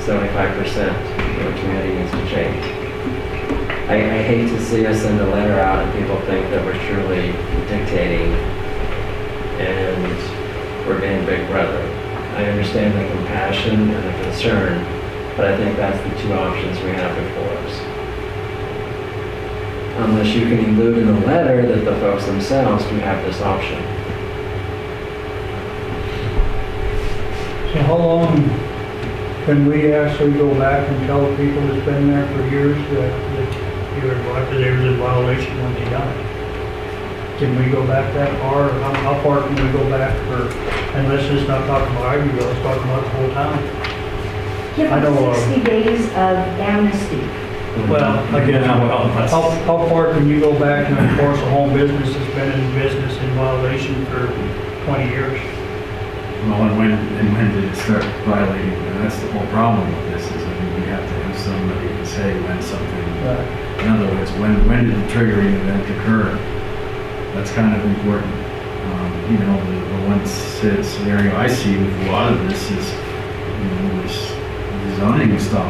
75% of the community needs to change. I hate to see us send a letter out and people think that we're truly dictating and we're being big brother. I understand the compassion and the concern, but I think that's the two options we have before us. Unless you can include in the letter that the folks themselves do have this option. So how long can we actually go back and tell people that's been there for years that they were in violation when they done it? Can we go back that far? Or how far can we go back for, and let's just not talk about Ivyville, let's talk about the whole town. Give I know, them 60 days of amnesty. Well, again, how far can you go back and enforce a home business that's been in business in violation for 20 years? Well, and when did it start violating? And that's the whole problem with this, is I mean, we have to have somebody to say when something, in other words, when did the triggering event occur? That's kind of important. You know, the one scenario I see with a lot of this is, you know, this zoning style. I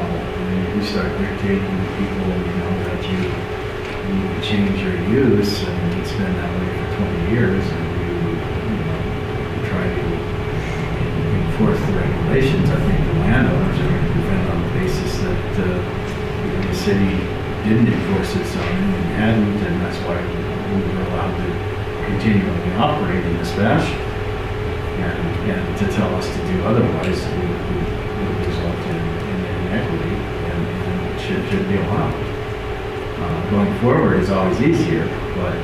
mean, you start dictating to people, you know, that you need to change your use, and it's been that way for 20 years, and you know, try to enforce the regulations. I think the landowners are going to defend on the basis that you know, the city didn't enforce its zoning and hadn't, and that's why we were allowed to continually operate in this fashion. And to tell us to do otherwise would result in inequity, and it should be allowed. Going forward is always easier, but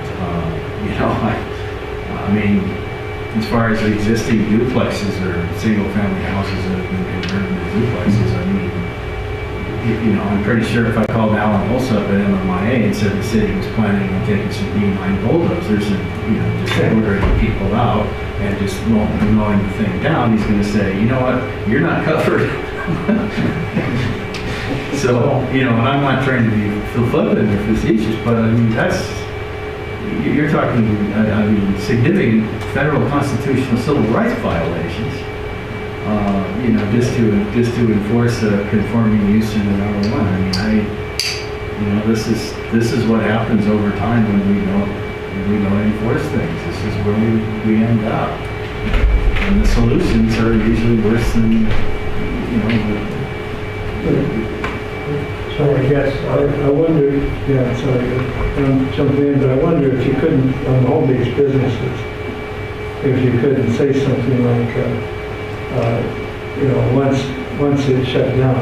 you know, I mean, as far as the existing duplexes or single-family houses that have been converted into duplexes, I mean, you know, I'm pretty sure if I called Alan Olsop at MMIA and said the city was planning on taking some D9 bulldozers and, you know, just ordering people out and just mowing the thing down, he's going to say, you know what, you're not covered. So, you know, and I'm not trying to be flippant or facetious, but I mean, you're talking, I mean, significant federal constitutional civil rights violations. You know, just to enforce a conforming use in an R1. I mean, you know, this is what happens over time when we don't enforce things. This is where we end up, and the solutions are usually worse than, you know. So I guess, I wonder, yeah, sorry, I'm jumping in, but I wonder if you couldn't, on home-based businesses, if you couldn't say something like, you know, once it's shut down,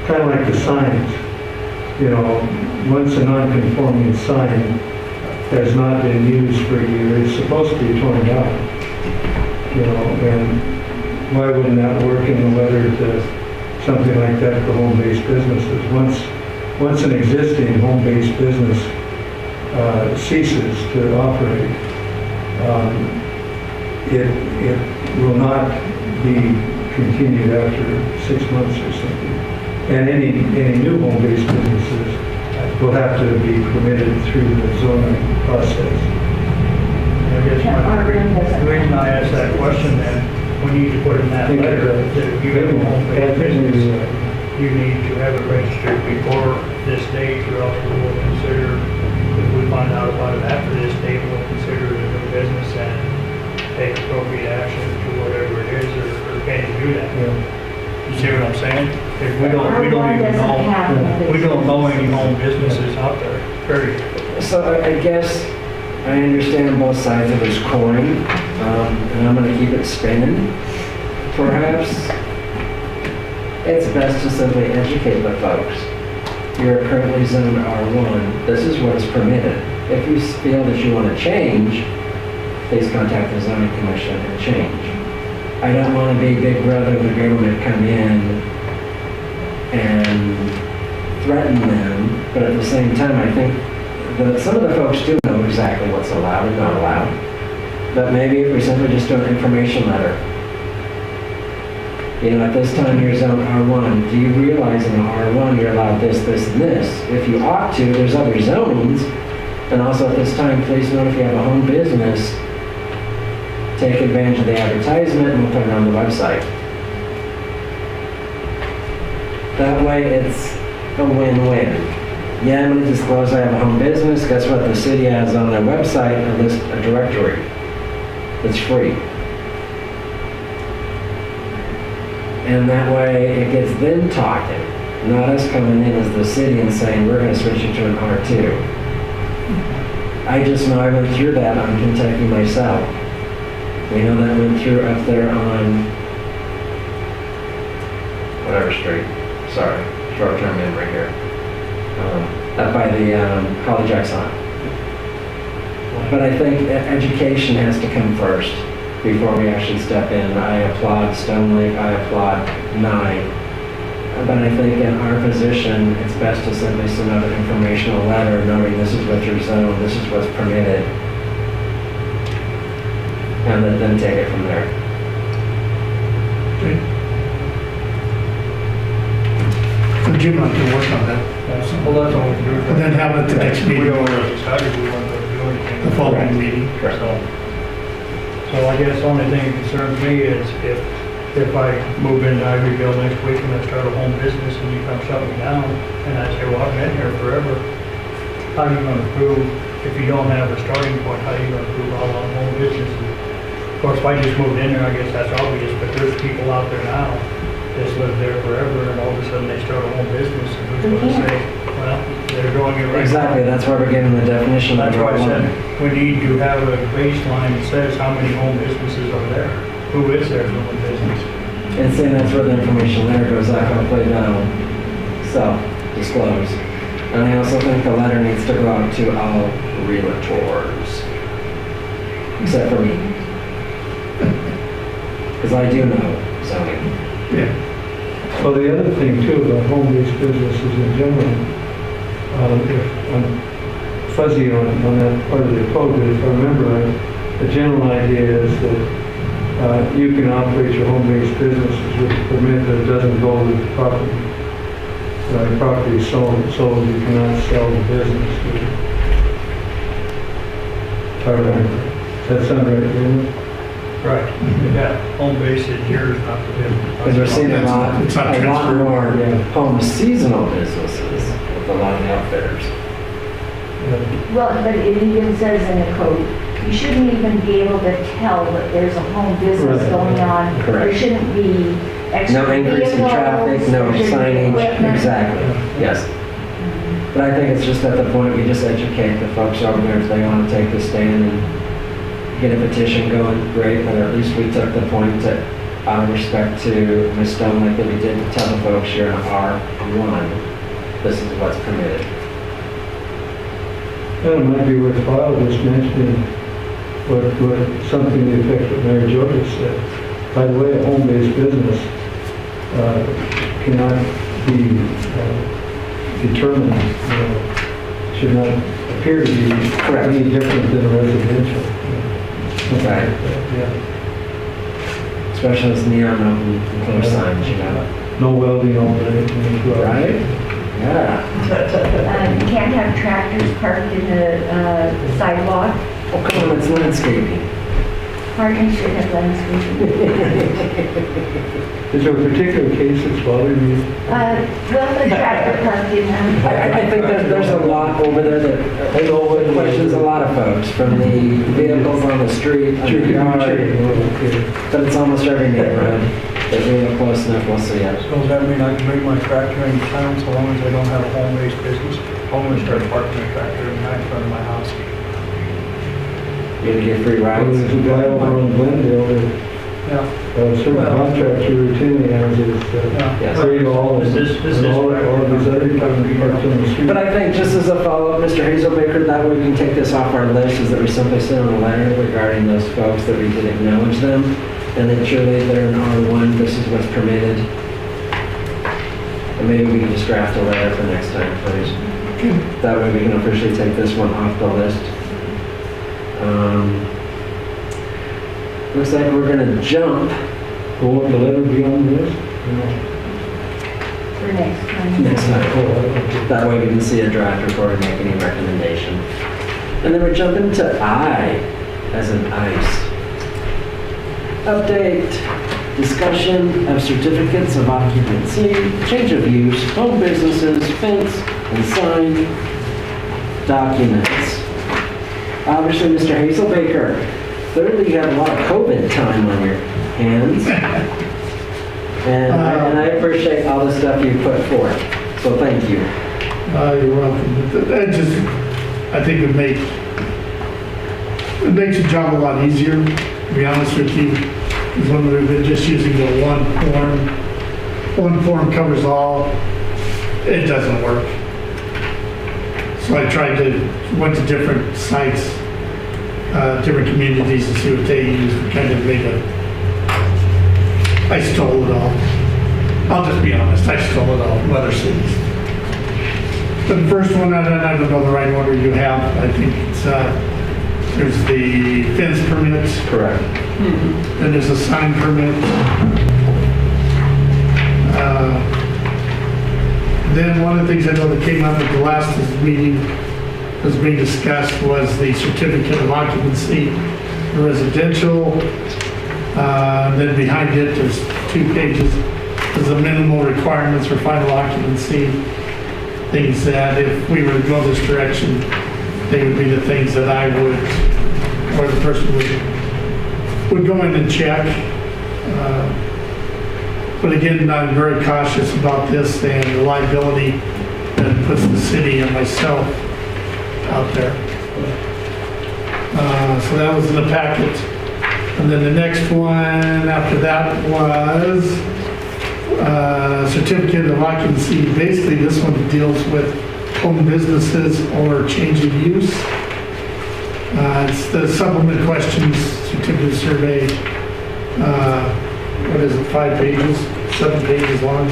kind of like the signs, you know, once a non-conforming sign has not been used for a year, it's supposed to be torn down, you know, and why wouldn't that work in the letter to something like that for home-based businesses? Once an existing home-based business ceases to operate, it will not be continued after 6 months or something. And any new home-based businesses will have to be permitted through the zoning process. I guess the reason I asked that question then, we need to put in that letter that if you have a home-based business, you need to have it registered before this date, or else we will consider, if we find out about it after this date, we'll consider it a new business and take appropriate action to whatever it is, or can you do that? You see what I'm saying? If we don't even know, we don't know any home businesses out there, period. So I guess I understand both sides of this coin, and I'm going to keep it spinning. Perhaps it's best to simply educate the folks. You're currently zoned R1. This is what is permitted. If you feel that you want to change, please contact the zoning commission and change. I don't want to be big brother of the government come in and threaten them, but at the same time, I think that some of the folks do know exactly what's allowed and not allowed. But maybe if we simply just do an information letter You know, at this time you're zone R1. Do you realize in R1 you're allowed this, this, and this? If you ought to, there's other zones. And also at this time, please note if you have a home business, take advantage of the advertisement and we'll put it on the website. That way it's a win-win. Yeah, I'm going to disclose I have a home business. Guess what? The city has on their website a directory that's free. And that way it gets them talking, not us coming in as the city and saying, we're going to switch you to an R2. I just know I went through that on Kentucky myself. We know that went through up there on whatever street. Sorry, short-term memory here. Up by the College Exxon. But I think education has to come first before we actually step in. I applaud Stone Lake, I applaud Nye. But I think in our position, it's best to simply send out an informational letter noting this is what your zone, this is what's permitted. And then take it from there. So Jim, I can work on that. Well, that's all we can do. And then have it at the next We meeting, already decided we weren't going to do anything. the following meeting. So I guess the only thing that concerns me is if I move into Ivoryville next week and I start a home business and you come shut me down, and I say, well, I've been here forever, how are you going to prove, if you don't have a starting point, how are you going to prove all on home businesses? Of course, if I just moved in there, I guess that's obvious, but there's people out there now that's lived there forever, and all of a sudden they start a home business, and who's going to say, well, they're doing it right. Exactly, that's why we're giving the definition of That's why I R1. said we need to have a baseline that says how many home businesses are there. Who is there doing business? And saying that's where the information there goes out, hopefully now, self-disclose. And I also think the letter needs to go out to all realtors, except for me. Because I do know zoning. Yeah. Well, the other thing too about home-based businesses in general, if I'm fuzzy on that part of the code, but if I remember right, the general idea is that you can operate your home-based businesses with a permit that doesn't go with the property. Property is sold, you cannot sell the business. If I remember. Does that sound right, David? Right. Yeah, home base is yours, not the business. Because we're seeing a lot It's not more Yeah. home seasonal businesses with a lot of outfitters. Well, but it even says in the code, you shouldn't even be able to tell that there's a home business Right. going on. There Correct. shouldn't be extra No increase in traffic, vehicles, no there shouldn't be signage, equipment. exactly, yes. But I think it's just at the point we just educate the folks over there if they want to take the stand and get a petition going, great, but at least we took the point that out of respect to Ms. Stone Lake that we did to tell the folks you're in R1, this is what's permitted. And it might be worthwhile just mentioning what something to the effect what Mary Georgia said. By the way, a home-based business cannot be determined, should not appear to be Correct. any different than a residential. Right. Yeah. Especially as neon open close signs, you know. No welding all day. Right? Yeah. You can't have tractors parked in the sidewalk. Oh, come on, it's landscaping. Parking should have landscaping. Is there a particular case that's bothering you? Well, the tractor parked in them. I think there's a lot over there that questions a lot of folks, from the vehicles on the street, on the yard, but it's almost every neighborhood. If we look close enough, we'll see it. So does that mean I can bring my tractor into town so long as I don't have a home-based business? I'm going to start parking my tractor in front of my house. You gonna get free Well, rides? there's a guy over on Glendale that Yeah. certain contractor routinely has his Yes. trade all and This is all of his other equipment parked on the street. But I think just as a follow-up, Mr. Hazelbaker, that way we can take this off our list, is that we simply send a letter regarding those folks that we did acknowledge them, and that surely they're in R1, this is what's permitted. And maybe we can just draft a letter for next time, please. That way we can officially take this one off the list. Looks like we're gonna jump Will the letter be on the list? For next time. Next time. That way we can see a draft report and make any recommendation. And then we jump into I, as in ice. Update, discussion of certificates of occupancy, change of use, home businesses, fence, and sign documents. Obviously, Mr. Hazel Baker, clearly you have a lot of COVID time on your hands. And I appreciate all the stuff you put forth, so thank you. You're welcome. But that just, I think it makes your job a lot easier, to be honest with you. Because when we've been just using the one form covers all, it doesn't work. So I went to different sites, different communities to see what they use, and kind of I stole it all. I'll just be honest, I stole it all from other cities. The first one, I don't know the right order you have. I think it's, there's the fence permits. Correct. Then there's a sign permit. Then one of the things I know that came up at the last meeting was being discussed was the certificate of occupancy for residential. Then behind it, there's 2 pages. There's the minimal requirements for final occupancy. Things that if we were to go this direction, they would be the things that I would, or the person would go in and check. But again, I'm very cautious about this and the liability that it puts the city and myself out there. So that was in the packet. And then the next one after that was certificate of occupancy. Basically, this one deals with home businesses or change of use. It's the supplement questions, certificate survey. What is it, 5 pages, 7 pages long?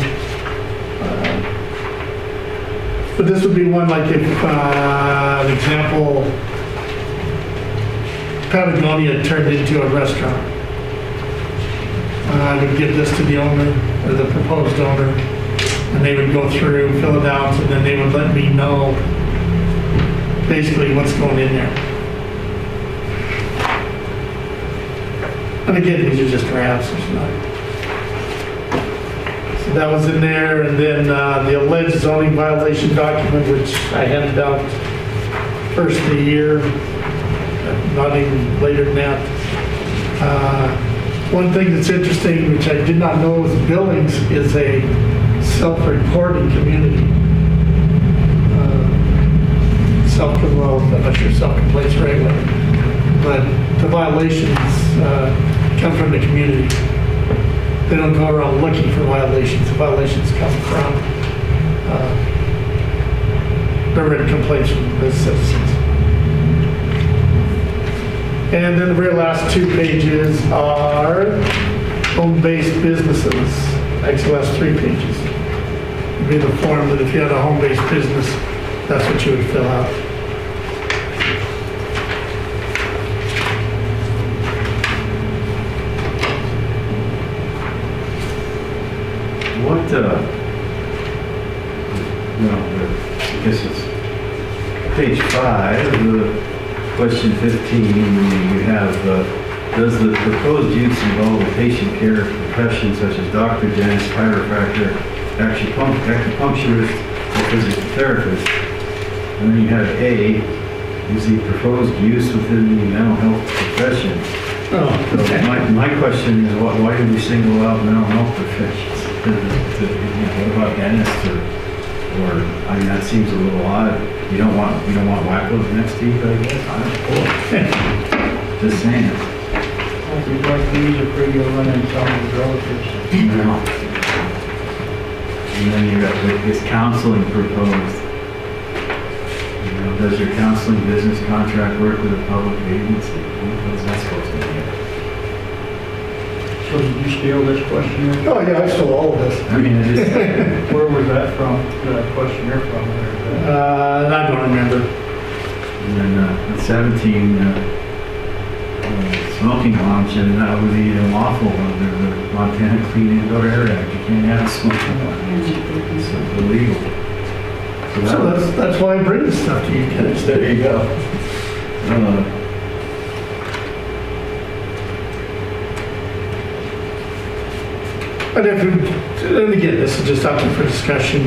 But this would be one like if, an example, Patagonia turned into a restaurant. I would give this to the owner, or the proposed owner, and they would go through, fill it out, and then they would let me know basically what's going in there. And again, these are just drafts, it's not. So that was in there, and then the alleged zoning violation document, which I handed out first of the year, not even later than that. One thing that's interesting, which I did not know was Billings is a self-reporting community. Well, I'm not sure self-complaints right away, but the violations come from the community. They don't go around looking for violations. The violations come from the written complaints from the citizens. And then the very last 2 pages are home-based businesses. Actually, the last 3 pages would be the form that if you had a home-based business, that's what you would fill out. What, I guess it's page 5, the question 15, you have, does the proposed use involve a patient care profession such as doctor, dentist, chiropractor, acupuncturist, or physical therapist? And then you have A, is the proposed use within the mental health profession? Oh, okay. So my question is, why do we single out mental health professions? What about dentists or, I mean, that seems a little odd. You don't want wackos next to you, I guess? I don't know. Just saying. I think like these are pretty good running some of the relatives. And then you got this counseling proposed. Does your counseling business contract work with a public agency? What's that supposed to be? So did you steal this questionnaire? Oh, yeah, I stole all of this. I mean, it is. Where was that from, the questionnaire from? I don't remember. And then 17, smoking launches, that would be unlawful under the Montana Clean Indoor Air Act. You can't have smoking launches. It's illegal. So that's why I bring this stuff to you guys. There you go. And again, this is just up for discussion.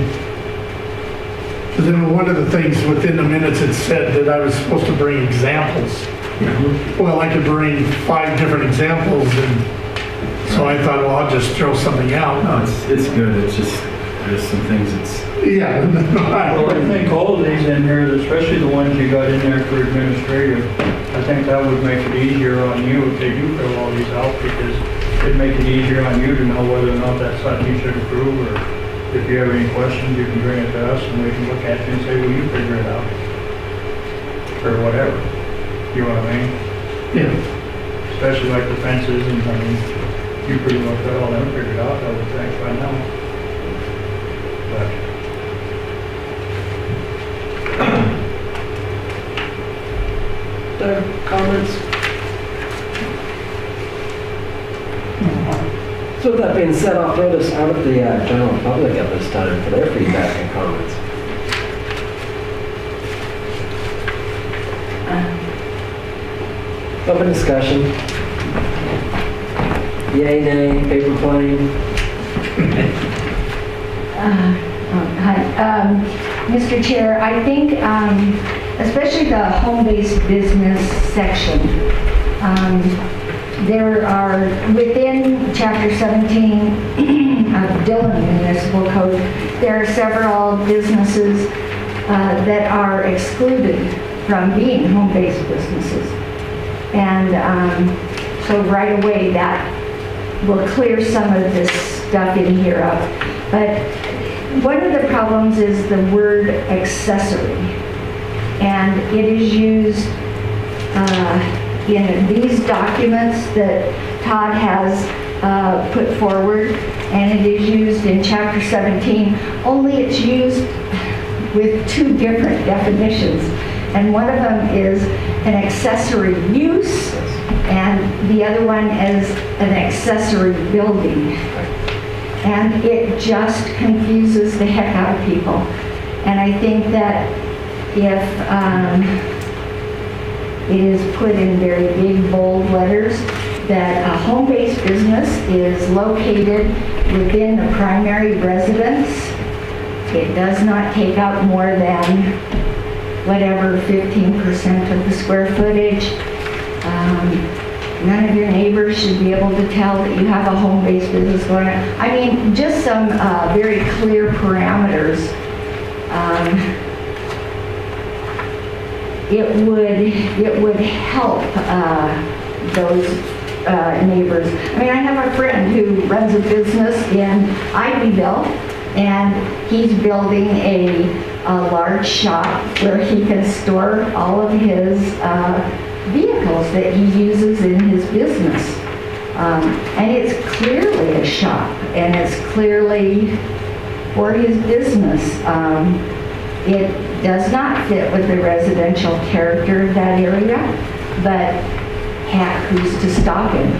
But then one of the things within the minutes it said that I was supposed to bring examples. Well, I could bring 5 different examples, and so I thought, well, I'll just throw something out. No, it's good. It's just, there's some things it's, Yeah. Well, I think all of these in here, especially the ones you got in there for administrative, I think that would make it easier on you if they do fill all these out, because it'd make it easier on you to know whether or not that's something you should approve, or if you have any questions, you can bring it to us and we can look at you and say, well, you figure it out. Or whatever. You know what I mean? Yeah. Especially like the fences, and I mean, you pretty much got all them figured out, I would think, by now. But Other comments? So with that being said, I'll throw this out of the general public at this time for their feedback and comments. Open discussion. Yay, nay, paper plane. Hi. Mr. Chair, I think especially the home-based business section, there are, within Chapter 17 of Dillon Municipal Code, there are several businesses that are excluded from being home-based businesses. And so right away that will clear some of this stuff in here up. But one of the problems is the word accessory. And it is used in these documents that Todd has put forward, and it is used in Chapter 17, only it's used with 2 different definitions. And one of them is an accessory use, and the other one is an accessory building. And it just confuses the heck out of people. And I think that if it is put in very big, bold letters, that a home-based business is located within the primary residence. It does not take up more than whatever 15% of the square footage. None of your neighbors should be able to tell that you have a home-based business going on. I mean, just some very clear parameters. It would help those neighbors. I mean, I have a friend who runs a business in Ivyville, and he's building a large shop where he can store all of his vehicles that he uses in his business. And it's clearly a shop, and it's clearly for his business. It does not fit with the residential character of that area, but heck, who's to stop him?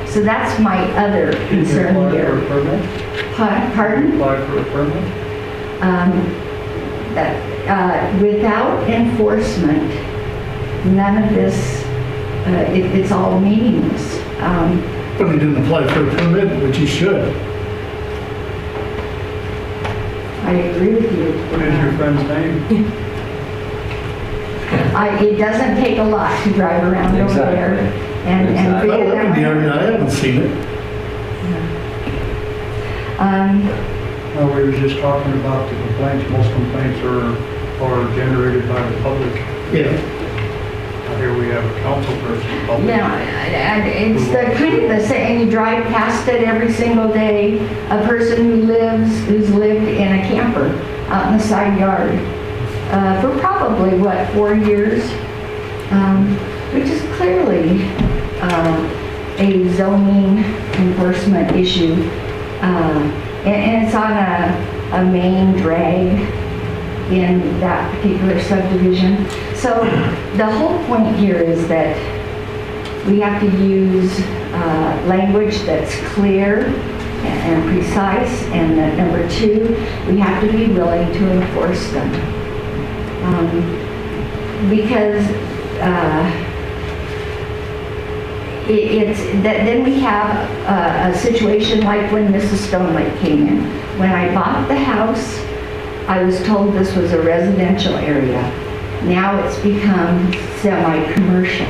So that's my other concern here. Apply for a permit? Pardon? Apply for a permit? Without enforcement, none of this, it's all meaningless. But he didn't apply for a permit, which he should. I agree with you. What is your friend's name? It doesn't take a lot to drive around over there and Exactly. I figure live in the area, I haven't seen it. No, we were just talking about the complaints. Most complaints are generated by the public. Yeah. Here we have a council person. Public. Yeah, and it's the kind of the same, you drive past it every single day, a person who's lived in a camper out in the side yard for probably, 4 years, which is clearly a zoning enforcement issue. And it's on a main drag in that particular subdivision. So the whole point here is that we have to use language that's clear and precise, and that number two, we have to be willing to enforce them. Because then we have a situation like when Mrs. Stonelake came in. When I bought the house, I was told this was a residential area. Now it's become semi-commercial.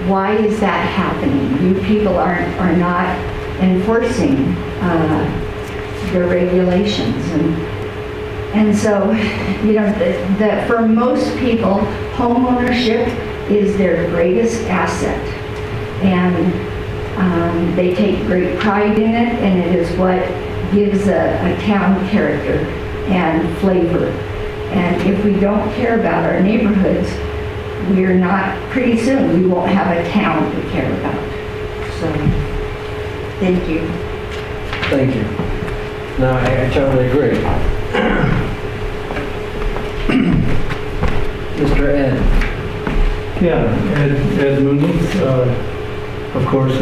Why is that happening? You people are not enforcing the regulations, and so, you know, for most people, homeownership is their greatest asset, and they take great pride in it, and it is what gives a town character and flavor. And if we don't care about our neighborhoods, we're not, pretty soon, we won't have a town to care about. So, thank you. Thank you. No, I totally agree. Mr. Ed. Yeah, Ed Mooney, of course.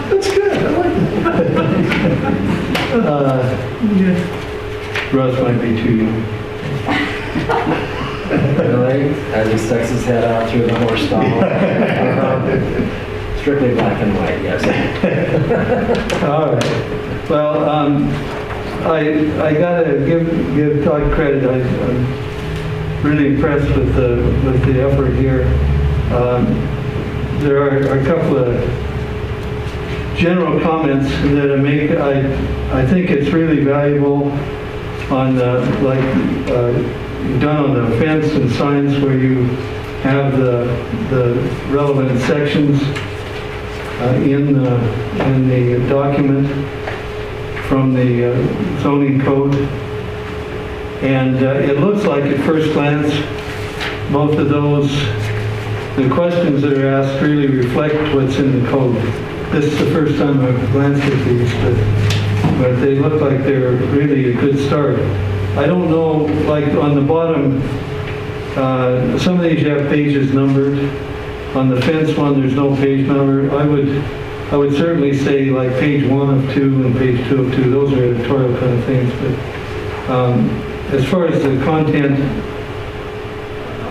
That's good, I like that. Russ might be too young. Really? As he sticks his head out through the horse stall. Strictly black and white, yes. All right. Well, I gotta give Todd credit. I'm really impressed with the effort here. There are a couple of general comments that I make. I think it's really valuable on done on the fence and signs where you have the relevant sections in the document from the zoning code. And it looks like at first glance, both of those, the questions that are asked really reflect what's in the code. This is the first time I've glanced at these, but they look like they're really a good start. I don't know, like on the bottom, some of these have pages numbered. On the fence one, there's no page number. I would certainly say like page 1 of 2 and page 2 of 2. Those are editorial kind of things. But as far as the content,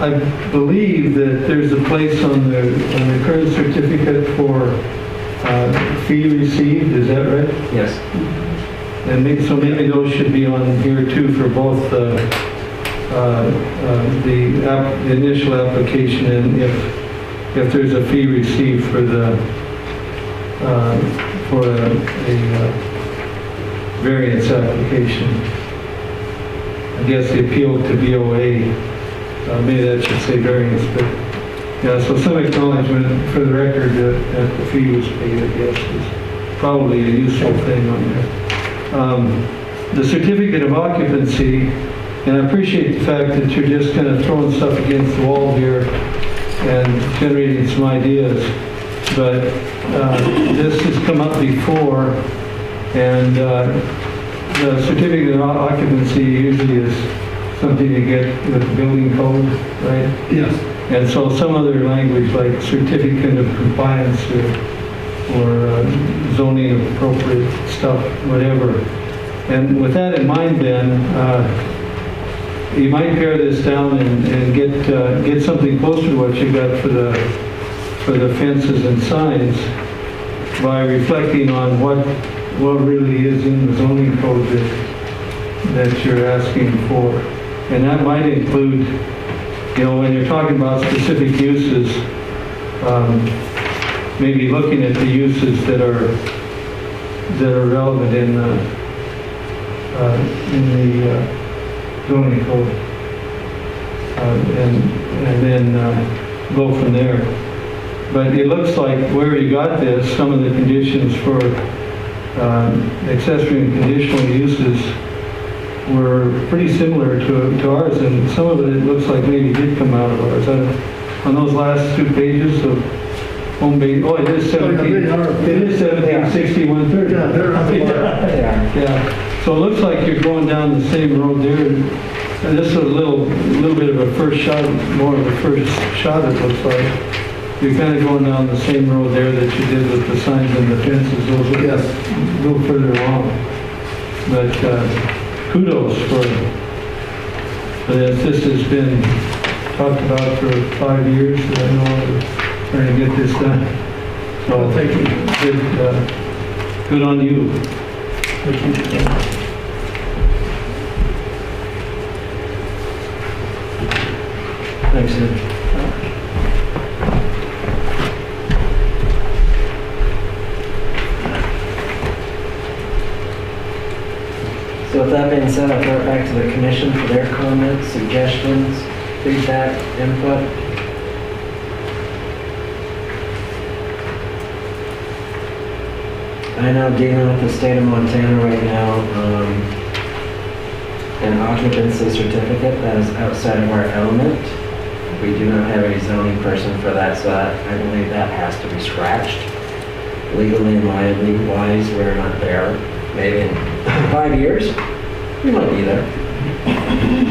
I believe that there's a place on the current certificate for fee received. Is that right? Yes. And maybe those should be on here too for both the initial application and if there's a fee received for a variance application. I guess the appeal to BOA, maybe that should say variance, but yeah, so some acknowledgement for the record that the fee was paid, I guess, is probably a useful thing on there. The certificate of occupancy, and I appreciate the fact that you're just kind of throwing stuff against the wall here and generating some ideas, but this has come up before, and the certificate of occupancy usually is something you get with the building code, right? Yes. And so some other language like certificate of compliance or zoning appropriate stuff, whatever. And with that in mind then, you might pare this down and get something closer to what you got for the fences and signs by reflecting on what really is in the zoning code that you're asking for. And that might include, you know, when you're talking about specific uses, maybe looking at the uses that are relevant in the zoning code, and then go from there. But it looks like where you got this, some of the conditions for accessory and conditional uses were pretty similar to ours, and some of it looks like maybe did come out of ours. On those last 2 pages of home base, oh, it is 17. It is 176130. Yeah, they're on the bottom. Yeah. Yeah, so it looks like you're going down the same road there. And this is a little bit of a first shot, more of a first shot it looks like. You're kind of going down the same road there that you did with the signs and the fences. Those are a little further along. But kudos for this. This has been talked about for 5 years. I know we're trying to get this done. So thank you. Good on you. Thank you. Thanks, Ed. So with that being said, I'll throw it back to the commission for their comments, suggestions, feedback, input. I know dealing with the state of Montana right now, an occupancy certificate that is outside of our element. We do not have a zoning person for that, so I believe that has to be scratched. Legally and liably wise, we're not there. Maybe in 5 years, we might be there.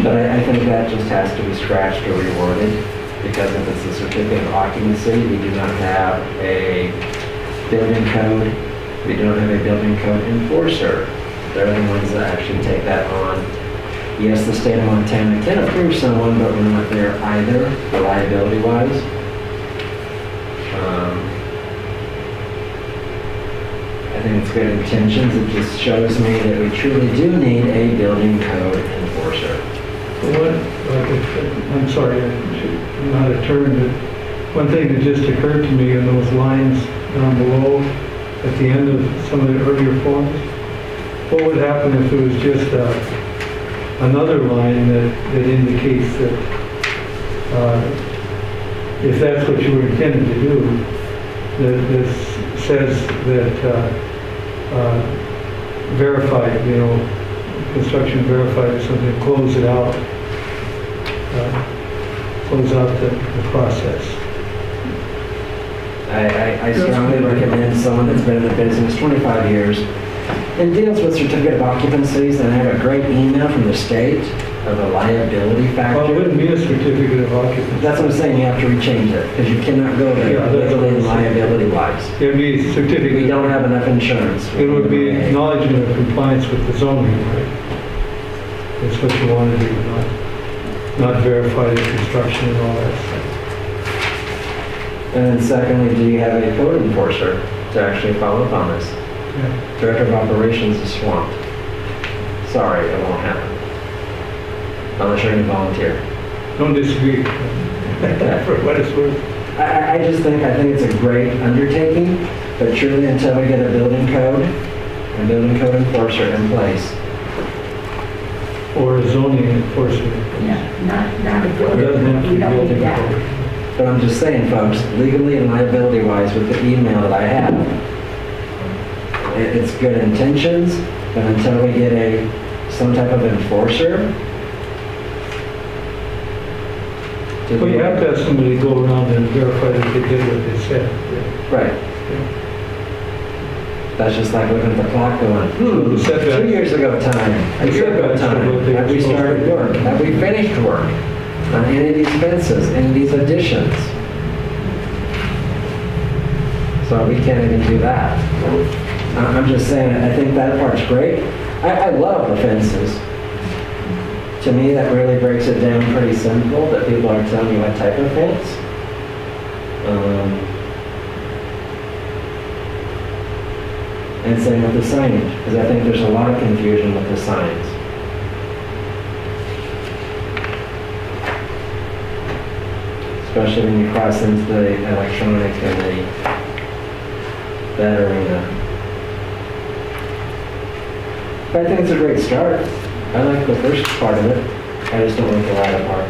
But I think that just has to be scratched or reworded, because if it's a certificate of occupancy, we do not have a building code. We don't have a building code enforcer. They're the ones that actually take that on. Yes, the state of Montana can approve someone, but we're not there either, liability-wise. I think it's good intentions. It just shows me that we truly do need a building code enforcer. I'm sorry, I'm not a turn, but one thing that just occurred to me in those lines down below at the end of some of the earlier forms, what would happen if it was just another line that indicates that if that's what you were intended to do, that this says that verified, construction verified or something, close it out, close out the process. I strongly recommend someone that's been in the business 25 years and deals with certificate of occupancies, and I have a great email from the state of a liability factor. Well, it wouldn't be a certificate of occupancy. That's what I'm saying, you have to rechange it, because you cannot go there Yeah, that's legally what and I'm saying. liability-wise. It would be a certificate. We don't have enough insurance. It would be acknowledgement of compliance with the zoning, right? That's what you want to do, not verify the construction and all that stuff. And then secondly, do you have a code enforcer to actually follow up on this? Yeah. Director of Operations is swamped. Sorry, it won't happen. Unless you're going to volunteer. Don't disagree. For what it's worth. I think it's a great undertaking, but truly until we get a building code enforcer in place. Or a zoning enforcement. Yeah, not a It doesn't have to building, be we don't need building that. code. But I'm just saying, folks, legally and liability-wise, with the email that I have, it's good intentions, but until we get some type of enforcer. Well, you have to have somebody go around and verify that they did what they said. Right. That's just like looking at the clock going, The setbacks. 2 years ago time, a year ago Setbacks are time, what they have we were supposed to started do. work? Have we finished work on any of these fences, any of these additions? So we can't even do that. I'm just saying, I think that part's great. I love the fences. To me, that really breaks it down pretty simple, that people are telling you what type of fence. And same with the signage, because I think there's a lot of confusion with the signs. Especially when you cross into the electronic and that arena. But I think it's a great start. I like the first part of it. I just don't like the latter part.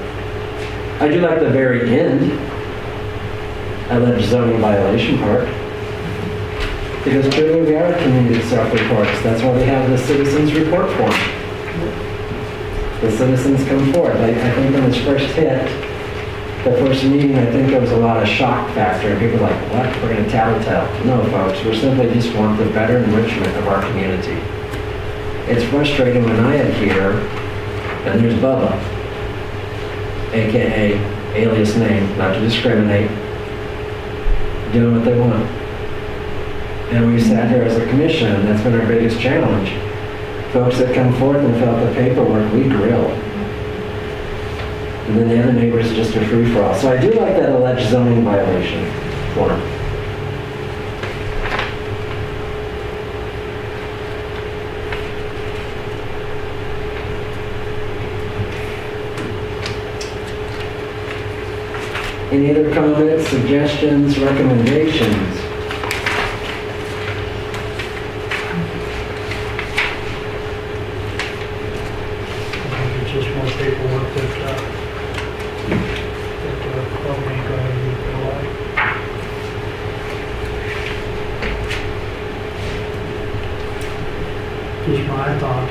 I do like the very end. I like the zoning violation part. Because truly we are community self-reports. That's why we have the citizens report form. The citizens come forward. I think when this first hit, the first meeting, I think there was a lot of shock factor. And people were like, what? We're going to tattletale. No, folks. We simply just want the better enrichment of our community. It's frustrating when I am here and there's Bubba, AKA alias name, not to discriminate, doing what they want. And we sat here as a commission, and that's been our biggest challenge. Folks that come forth and fill out the paperwork, we grill. And then the other neighbors just a free-for-all. So I do like that alleged zoning violation form. Any other comments, suggestions, recommendations? It's just more paperwork that probably ain't gonna be real life. Just my thought.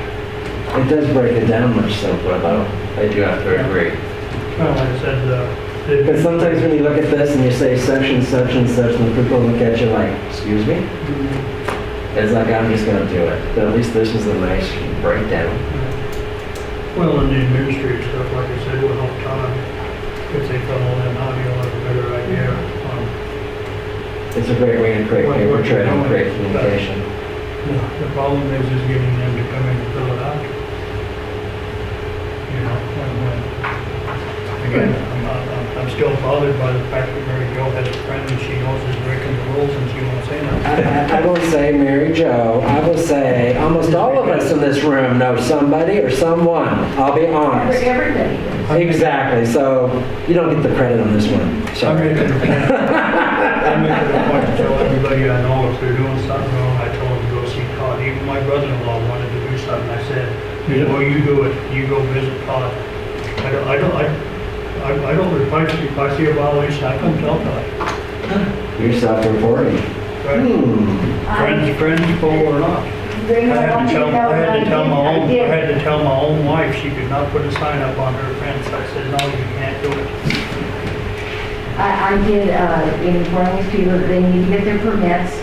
It does break it down much simpler, though. I do have to agree. Well, like I said, Because sometimes when you look at this and you say section, such and such, and people look at you like, excuse me? It's like, I'm just gonna do it. But at least this is a nice breakdown. well, in the administrative stuff, like I said, will help Todd. If they fill all that out, he'll have a better idea on It's a great way to create What- paper what you're trail and doing. create communication. The problem is getting them to come in and fill it out. You know, again, I'm still bothered by the fact that Mary Jo has a friend and she knows he's breaking the rules and she won't say nothing. I won't say Mary Jo, I will say almost all of us in this room know somebody or someone, I'll be honest. Everybody. Exactly, so you don't get the credit on this one. I'm Sorry. making a point to tell everybody I know if they're doing something wrong, I tell them to go see Todd. Even my brother-in-law wanted to do something, I said, well, you do it, you go visit Todd. I don't, if I see a violation, I come tell Todd. You're self-reporting. Right? Friends, foe or not. Bring I it on had to to tell, I had to tell my I own, I did. had to tell my own wife she could not put a sign up on her fence. I said, no, you can't do it. I did inform these people that they need to get their permits.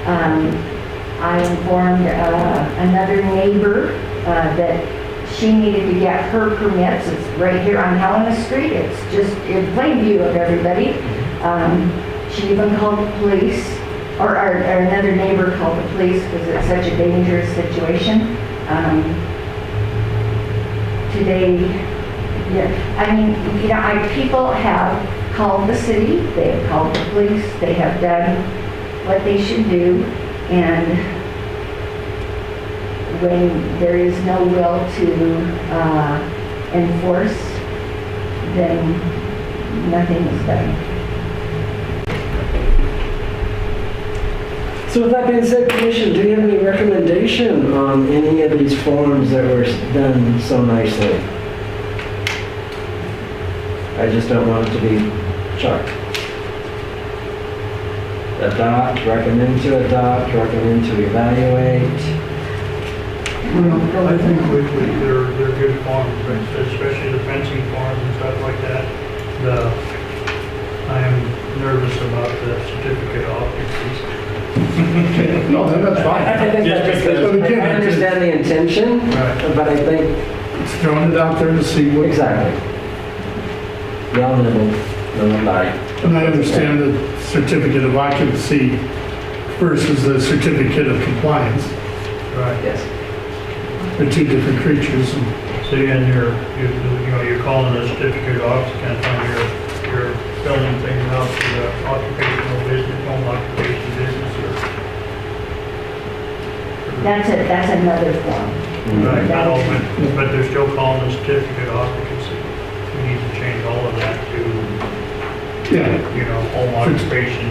I informed another neighbor that she needed to get her permits. It's right here on Helena Street. It's just in plain view of everybody. She even called the police, or another neighbor called the police because it's such a dangerous situation. Today, yeah, I mean, you know, people have called the city, they have called the police, they have done what they should do, and when there is no will to enforce, then nothing is done. So with that being said, Commission, do you have any recommendation on any of these forms that were done so nicely? I just don't want it to be chucked. Adopt, recommend to adopt, recommend to evaluate. I think they're good forms, especially the fencing forms and stuff like that. I am nervous about the certificate of occupancy. No, that's fine. I think that's Just because, because- I understand the intention, Right. but I think, It's throwing it out there to see what, exactly. Y'all nibble about it. and I understand the certificate of occupancy versus the certificate of compliance. Right. Yes. They're two different creatures. and See, and you're calling a certificate of occupant when you're filling things out for the occupational business, home occupation business, That's another form. right, no, but they're still calling a certificate of occupancy. We need to change all of that to, Yeah, home occupation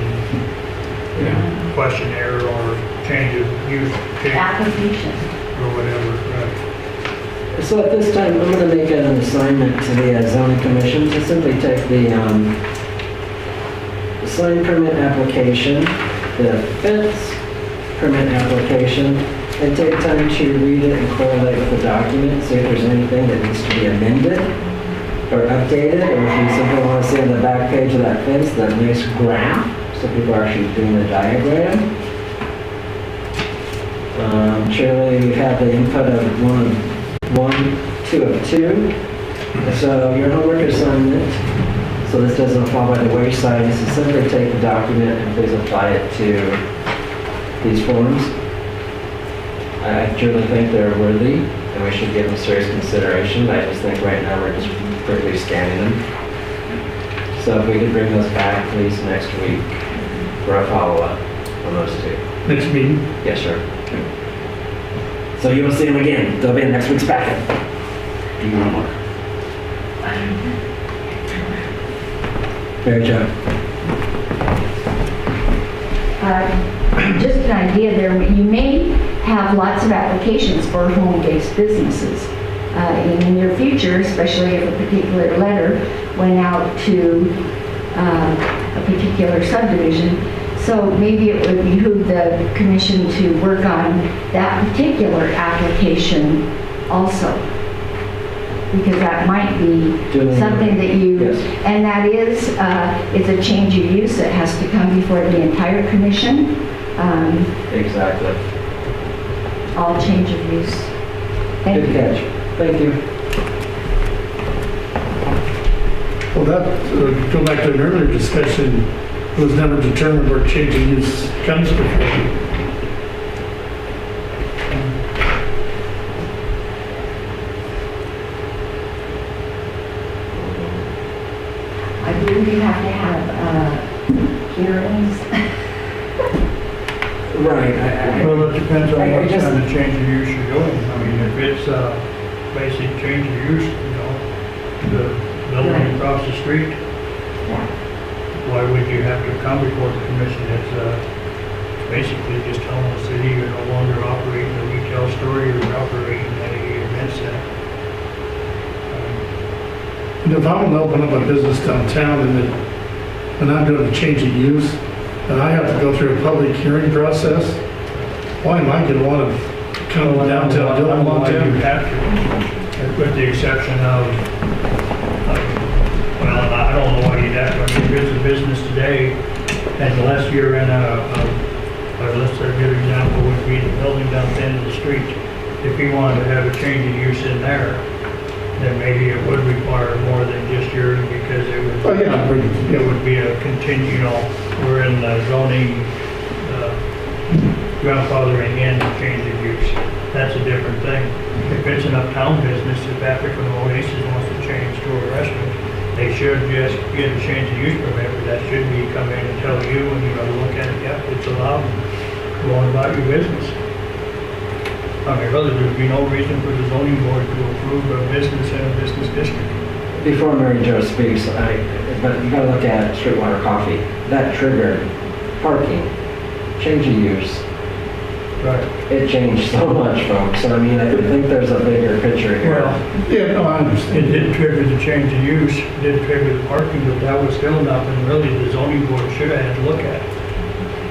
questionnaire or change of use, change Application. or whatever, right? So at this time, I'm going to make an assignment to the zoning commission to simply take the sign permit application, the fence permit application, and take time to read it and correlate with the document, see if there's anything that needs to be amended or updated, or if you simply want to see on the back page of that fence, that nice graph, so people are actually doing the diagram. Shirley, we've had the input of one, two of two. So your homework assignment, so this doesn't fall by the wayside, is to simply take the document and please apply it to these forms. I truly think they're worthy and we should give them serious consideration. I just think right now we're just quickly scanning them. So if we could bring those back, please, next week for a follow-up on those two. Next meeting? Yes, sir. So you will see them again. They'll be in next week's packet. Do you want more? Mary Jo. Just an idea there, you may have lots of applications for home-based businesses in the near future, especially if a particular letter went out to a particular subdivision. So maybe it would behoove the commission to work on that particular application also. Because that might be something that you, Yes. and that is, it's a change of use that has to come before the entire commission. Exactly. All change of use. Thank Good you. catch. Thank you. Well, that, go back to an earlier discussion, it was never determined where change of use comes before. I believe you have to have hearings. Right. Well, it depends on I what just- kind of change of use you're doing. I mean, if it's basic change of use, the building Right. across the street, Yeah. why would you have to come before the commission? It's basically just telling the city you're no longer operating a retail store, you're operating a event center. And if I'm gonna open up a business downtown and I'm doing a change of use, and I have to go through a public hearing process, why am I gonna wanna come downtown, I don't know why you downtown? have to, with the exception of, well, I don't know why you'd have to. I mean, if it's a business today, unless you're in let's say a good example would be the building down the end of the street. If you wanted to have a change of use in there, then maybe it would require more than just yours because it would. Oh, yeah, It would be a we're in the zoning, grandfathering in change of use. That's a different thing. If it's an uptown business, if African Oasis wants to change to a restaurant, they should just get a change of use permit, but that should be come in and tell you when you look at it, yep, it's allowed, go on about your business. I mean, really, there'd be no reason for the zoning board to approve a business in a business district. Before Mary Jo speaks, but you gotta look at Sweetwater Coffee. That triggered parking, change of use. Right. It changed so much, folks. I mean, I think there's a bigger picture here. Well, Yeah, no, I it understand. did trigger the change of use, did trigger the parking, but that was still nothing really the zoning board should have had to look at.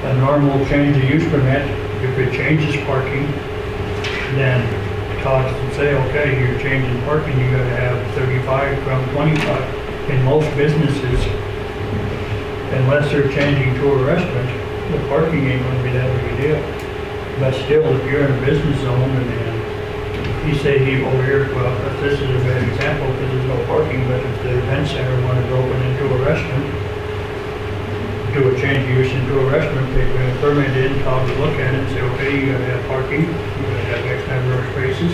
A normal change of use permit, if it changes parking, then Todd can say, okay, you're changing parking, you gotta have 35 from 25. In most businesses, unless they're changing to a restaurant, the parking ain't gonna be that big a deal. But still, if you're in a business zone and you say over here, well, this is a bad example because there's no parking, but if the event center wanted to open into a restaurant, do a change of use into a restaurant, they bring a permit in, Todd would look at it and say, okay, you gotta have parking, you gotta have X number of spaces.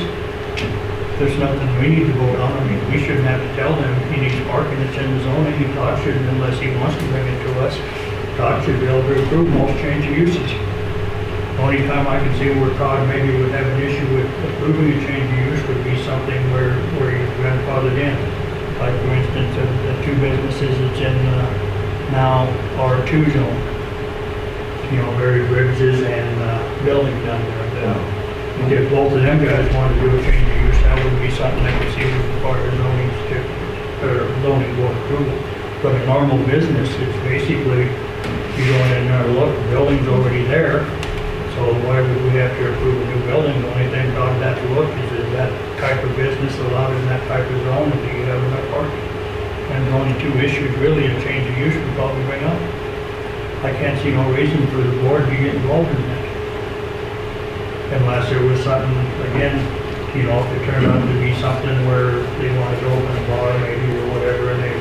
There's nothing we need to vote on. I mean, we shouldn't have to tell them he needs parking, it's in the zoning, Todd shouldn't unless he wants to bring it to us. Todd should be able to approve most change of uses. The only time I can see where Todd maybe would have an issue with approving a change of use would be something where you're grandfathered in. Like for instance, the two businesses that's in now R2 zone. Barry Ribbs's and buildings down there. If both of them guys wanted to do a change of use, that would be something I could see would require zoning board approval. But a normal business, it's basically, you go in there and look, the building's already there. So why would we have to approve a new building? The only thing God would have to look is that type of business allowed in that type of zone, and do you have enough parking? And the only two issues really a change of use would probably bring up. I can't see no reason for the board to get involved in that. unless there was something, again, you know, if it turned out to be something where they wanted to open a bar maybe or whatever, and they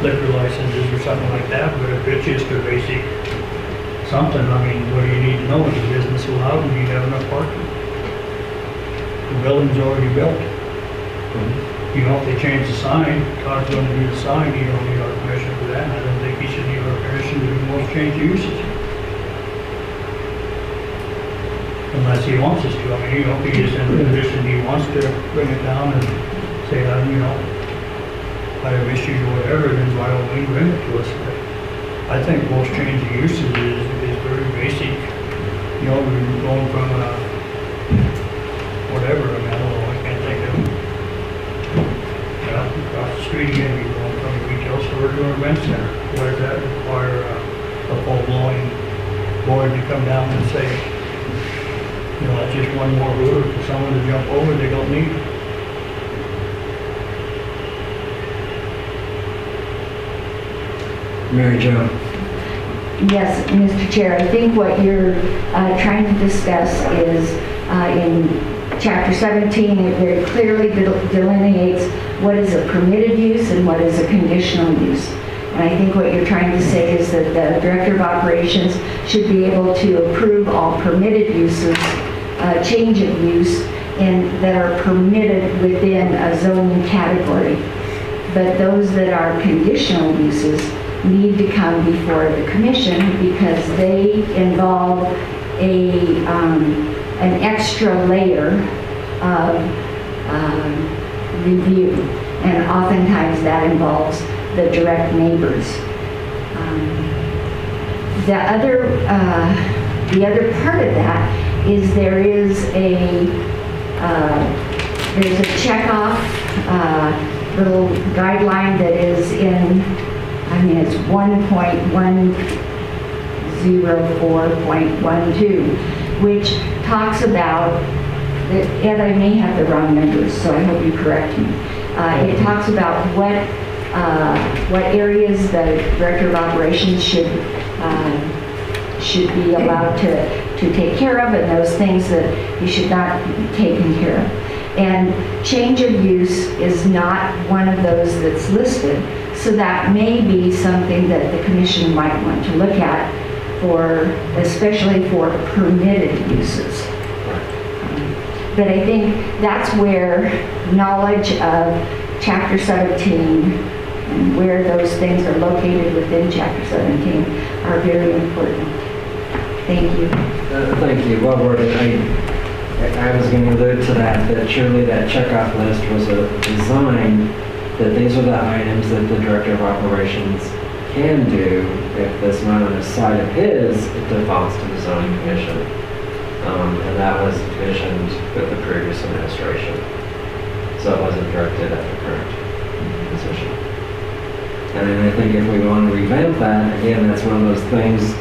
liquor licenses or something like that, but if it's just a basic something, I mean, what do you need to know? Is the business allowed and you have enough parking? The building's already built. You know, if they change the sign, Todd's gonna do the sign, you don't need our permission for that, and I don't think he should need our permission to do most change of uses. Unless he wants us to, I mean, you know, if he is in a position, he wants to bring it down and say, you know, I have issues or whatever, then by all means, bring it to us. But I think most change of uses is very basic. You know, we're going from whatever, I mean, I don't know, I can't think of it. Across the street again, you're going from a retail store to an event center. Why does that require a full-blowing board to come down and say, you know, that's just one more hurdle for someone to jump over they don't need? Mary Jo. Yes, Mr. Chair, I think what you're trying to discuss is in Chapter 17, it very clearly delineates what is a permitted use and what is a conditional use. And I think what you're trying to say is that the Director of Operations should be able to approve all permitted uses, change of use, and that are permitted within a zoning category. But those that are conditional uses need to come before the commission because they involve an extra layer of review, and oftentimes that involves the direct neighbors. The other part of that is there's a checkoff little guideline that is in, I mean, it's 1.104.12, which talks about, and I may have the wrong numbers, so I hope you correct me. It talks about what areas the Director of Operations should be allowed to take care of, and those things that he should not be taken care of. And change of use is not one of those that's listed, so that may be something that the commission might want to look at especially for permitted uses. But I think that's where knowledge of Chapter 17 and where those things are located within Chapter 17 are very important. Thank you. Thank you. Well worded. I was going to allude to that surely that checkoff list was a design that these are the items that the Director of Operations can do if this not on the side of his, it defaults to the zoning commission. And that was envisioned with the previous administration. So it wasn't directed at the current position. And then I think if we want to revamp that, again, that's one of those things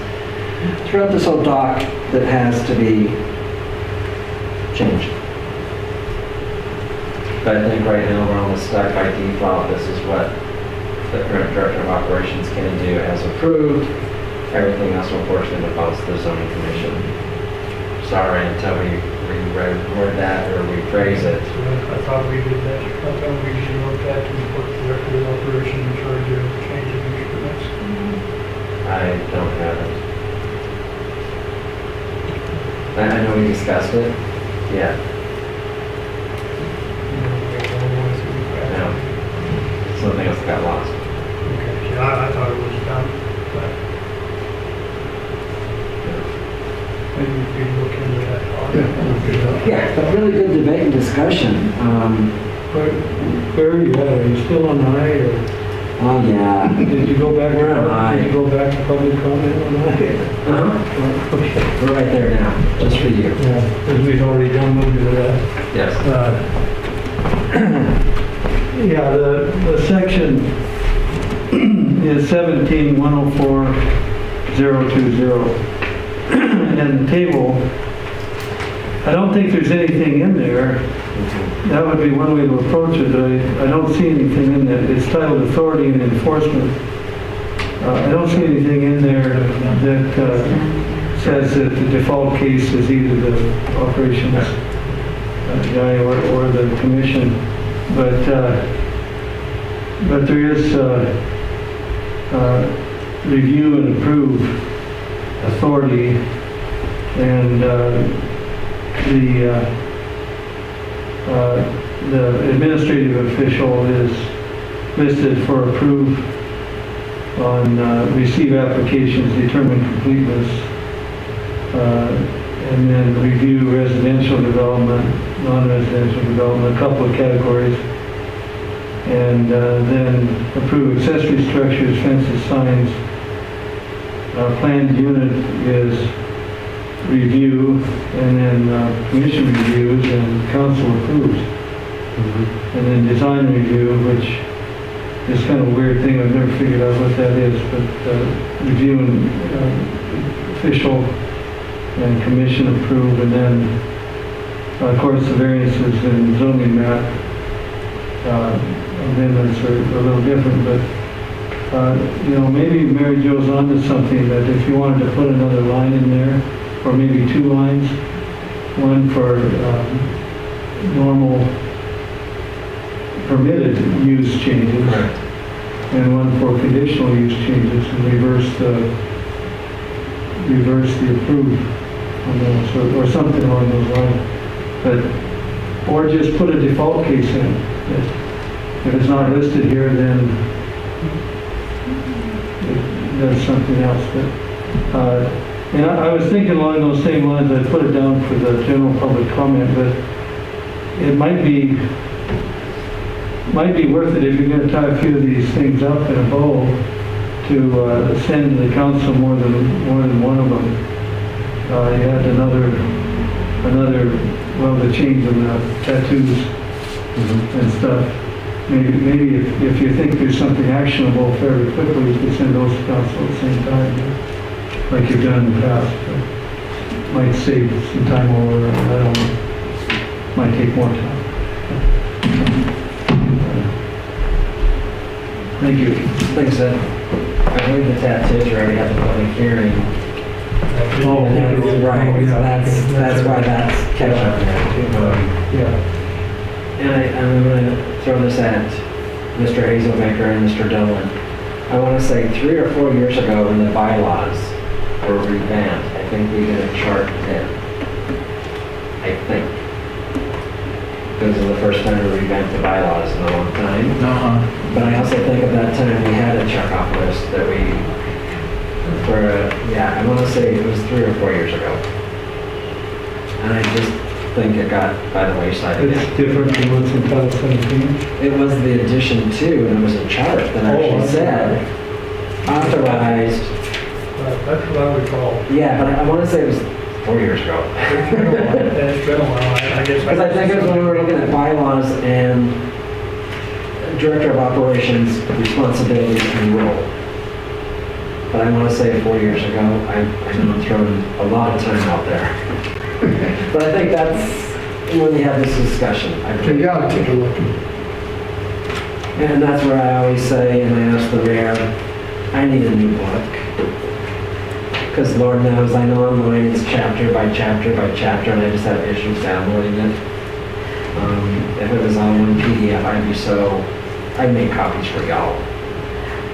throughout this whole doc that has to be changed. But I think right now we're almost stuck by default. This is what the current Director of Operations can do as approved. Everything else unfortunately defaults to the zoning commission. Sorry, until we reword that or rephrase it. I thought we did that. I thought we should look at and put the Director of Operations in charge of changing the use permits. I don't have it. I know we discussed it. Yeah. No. Something else got lost. Okay, see, I thought it was done, but maybe we could look into that. Yeah, but really good debate and discussion. Where are you at? Are you still on I, or Oh, yeah. did you go back? We're on I. Did you go back to public comment on I? Uh-huh. Okay. We're right there now, just for you. Yeah, because we've already done moved to that. Yes. Yeah, the section is 17-104-020. And the table, I don't think there's anything in there. That would be one way to approach it. I don't see anything in there. It's titled Authority and Enforcement. I don't see anything in there that says that the default case is either the operations guy or the commission. But there is review and approve authority, and the administrative official is listed for approve on receive applications, determine completeness, and then review residential development, non-residential development, a couple of categories, and then approve accessory structures, fences, signs. Planned unit is review, and then commission reviews and council approves. And then design review, which is kind of a weird thing, I've never figured out what that is, but review and official and commission approve, and then of course the variances in zoning map amendments are a little different, but maybe Mary Jo's onto something, that if you wanted to put another line in there, or maybe two lines, one for normal permitted use changes, and one for conditional use changes, and reverse the approved on those, or something along those lines. Or just put a default case in. If it's not listed here, then it does something else. But and I was thinking along those same lines. I put it down for the general public comment, but it might be worth it, if you're going to tie a few of these things up in a bow, to send the council more than one of them. You had another, the change in the tattoos and stuff. Maybe if you think there's something actionable fairly quickly, you could send those to council at the same time, like you've done in the past. Might save some time, or I don't know, might take more time. Thank you. Thanks, Ed. I believe the tattoos already have a public hearing. Oh, And that is right, so that's why that's catch up there. Yeah. And I'm going to throw this at Mr. Hazelmaker and Mr. Dolan. I want to say 3 or 4 years ago, when the bylaws were revamped, I think we did a chart then. I think. Because it was the first time we revamped the bylaws in a long time. But I also think at that time we had a check-off list that we, I want to say it was 3 or 4 years ago. And I just think it got by the wayside again. It's different than what's in Title 17. It was the addition to, and it was a chart that actually said authorized. That's what I recall. Yeah, but I want to say it was 4 years ago. It's been a while, I guess. Because I think it was when we were looking at bylaws and director of operations responsibilities and role. But I want to say 4 years ago. I know I'm throwing a lot of time out there. But I think that's when we had this discussion. Okay, yeah, I'll take a look. And that's where I always say, and I ask the mayor, I need a new book. Because Lord knows, I know online it's chapter by chapter by chapter, and I just have issues downloading it. If it was on one PDF, I'd make copies for y'all.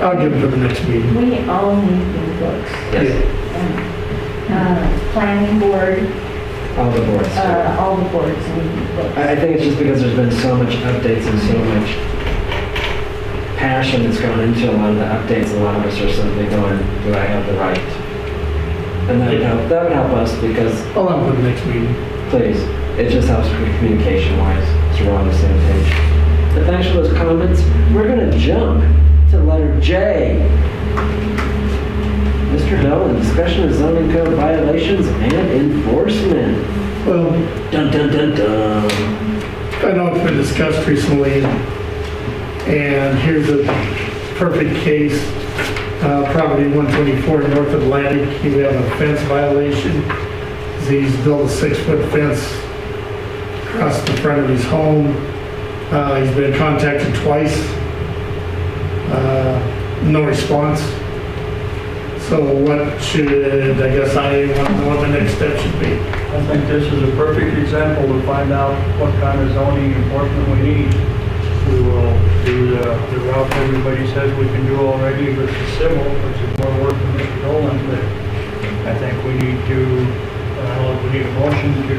I'll give it to the next meeting. We all need new books. Yes, Planning board, all the boards. all the boards need new books. I think it's just because there's been so much updates and so much passion that's gone into a lot of the updates. A lot of us are simply going, do I have the right? And that would help us, because I'll have it for the next meeting. please, it just helps communication-wise, so we're on the same page. But thanks for those comments. We're going to jump to letter J. Mr. Dolan, discussion of zoning code violations and enforcement. Well, Dun dun dun dun. I know it's been discussed recently, and here's a perfect case. Property 124 North Atlantic, he had a fence violation. He's built a 6-foot fence across the front of his home. He's been contacted twice. No response. So what should, I guess I want to know what the next step should be. I think this is a perfect example to find out what kind of zoning enforcement we need. We will do the route everybody says we can do already versus civil, which is more work than Mr. Dolan, but I think we need to, we need a motion to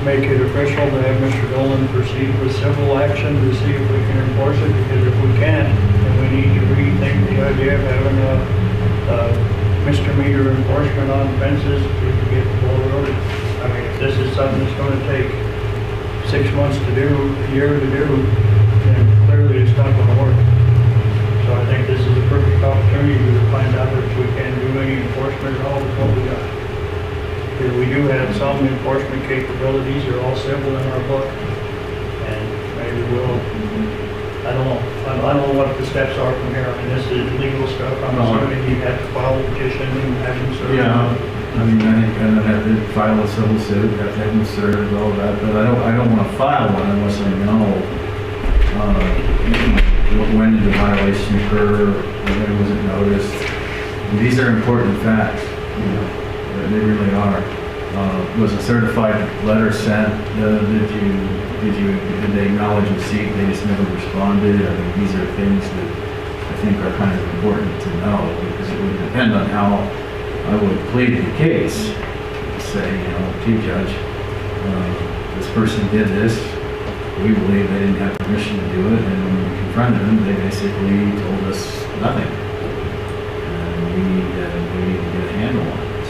make it official to have Mr. Dolan proceed with civil action to see if we can enforce it, because if we can't, then we need to rethink the idea of having a misdemeanor enforcement on fences to get the ball rolling. I mean, if this is something that's gonna take 6 months to do, a year to do, then clearly it's not gonna work. So I think this is a perfect opportunity to find out if we can do any enforcement at all with what we got. Because we do have some enforcement capabilities, they're all civil in our book. And maybe we'll, I don't know. I don't know what the steps are from here. I mean, this is legal stuff. I'm assuming you have to file a petition and have them served. Yeah, I mean, I think I have to file a civil suit, have to have them served, all that, but I don't want to file one unless I know, when did the violation occur, when was it noticed? These are important facts, you know, they really are. Was a certified letter sent? Did they acknowledge receipt? They just never responded. I mean, these are things that I think are kind of important to know, because it would depend on how I would plead the case. Say, you know, gee, Judge, this person did this. We believe they didn't have permission to do it, and when we confronted them, they basically told us nothing. And we need to get a handle on this.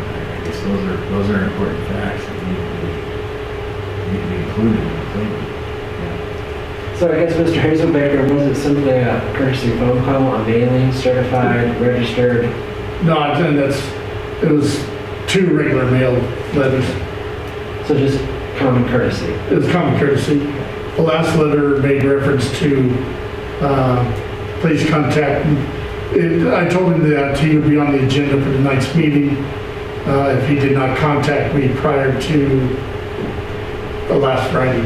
I guess those are important facts that need to be included in the plea. So I guess, Mr. Hazelbaker, was it simply a courtesy phone call, a mailing, certified, registered? No, I think it was 2 regular mail letters. So just common courtesy? It was common courtesy. The last letter made reference to, please contact me. I told him that he would be on the agenda for tonight's meeting if he did not contact me prior to the last Friday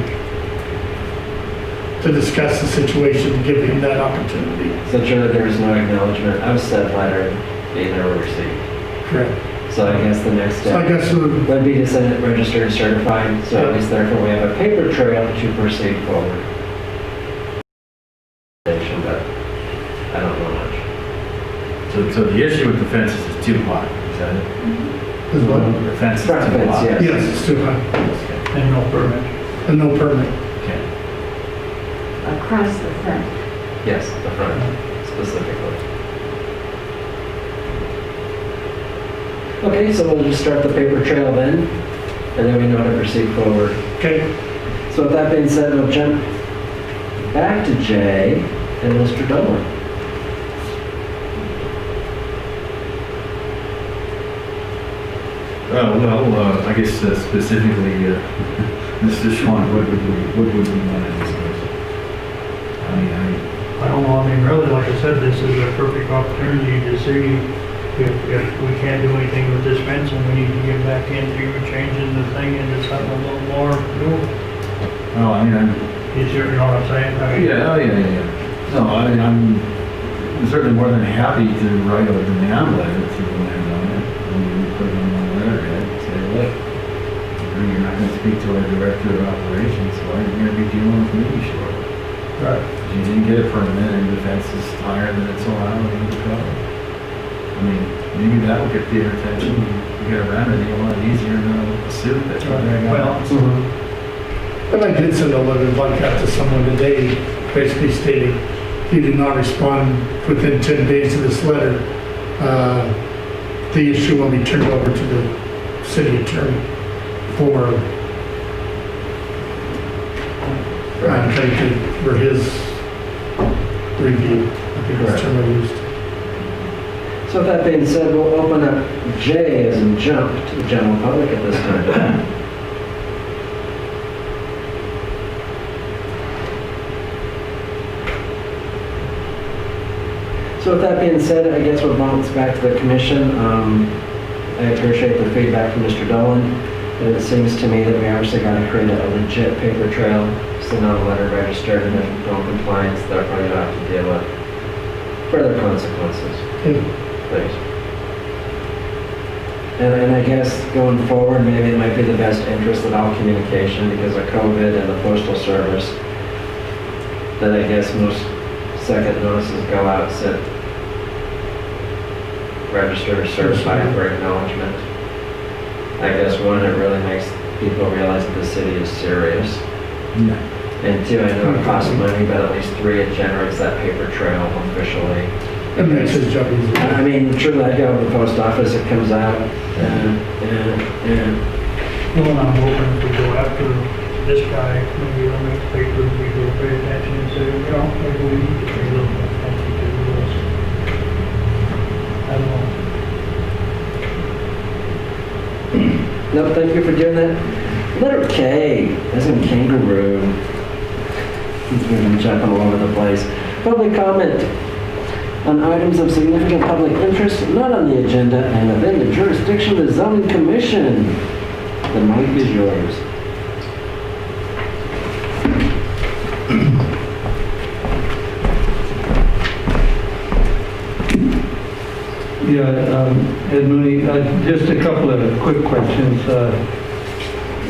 to discuss the situation, give him that opportunity. So truly there was no acknowledgement of said letter being ever received? Correct. So I guess the next So I step guess would be to send it registered and certified, so at least therefore we have a paper trail to proceed forward. But I don't know much. So the issue with the fences is too high, is that it? is what? The fence is too Front fence, high? yes. Yes, it's too high. And no permit. And no permit. Okay. Across the front. Yes, the front specifically. Okay, so we'll just start the paper trail then, and then we know how to proceed forward. Okay. So with that being said, we'll jump back to Jay and Mr. Dolan. I guess specifically, Mr. Schwann, what would we want to discuss? I don't know, I mean, really, like I said, this is a perfect opportunity to see if we can't do anything with this fence and we need to get back into changing the thing into something a little more doable. Oh, I mean, You know what I'm saying? I mean, yeah. No, I mean, I'm certainly more than happy to write a demand letter to the landowner. And we put it on the letterhead and say, look, you're not going to speak to our director of operations, so I'm going to be dealing with me shortly. Right. You didn't get a permit and the fence is higher than it's allowed in the code. I mean, maybe that will get their attention. You get a remedy a lot easier than a suit that's running out. And I did send a letter like that to someone today, basically stating he did not respond within 10 days of this letter. The issue will be turned over to the city attorney for for his review. I think that's the term I used. So with that being said, we'll open up J as in jump to the general public at this time. So with that being said, I guess we'll bounce back to the commission. I appreciate the feedback from Mr. Dolan, but it seems to me that we actually got to create a legit paper trail, send out a letter registered, and if no compliance, therefore you have to deal with further consequences, please. And I guess going forward, maybe it might be the best interest of all communication because of COVID and the postal service, that I guess most second notices go out, sit, register, certified for acknowledgement. I guess one, it really makes people realize that the city is serious. Yeah. And two, I know it costs money, but at least three, it generates that paper trail officially. It makes his job easier. I mean, truly, I go to the post office, it comes out, and Well, I'm hoping if we go after this guy, maybe he'll make papers, we go pay attention and say, you know, maybe we need to pay a little more attention to the rules. I don't know. no, thank you for doing that. Letter K, as in kangaroo. He's been jumping all over the place. Public comment on items of significant public interest not on the agenda and within the jurisdiction of the zoning commission. The mic is yours. Yeah, Ed Mooney, just a couple of quick questions.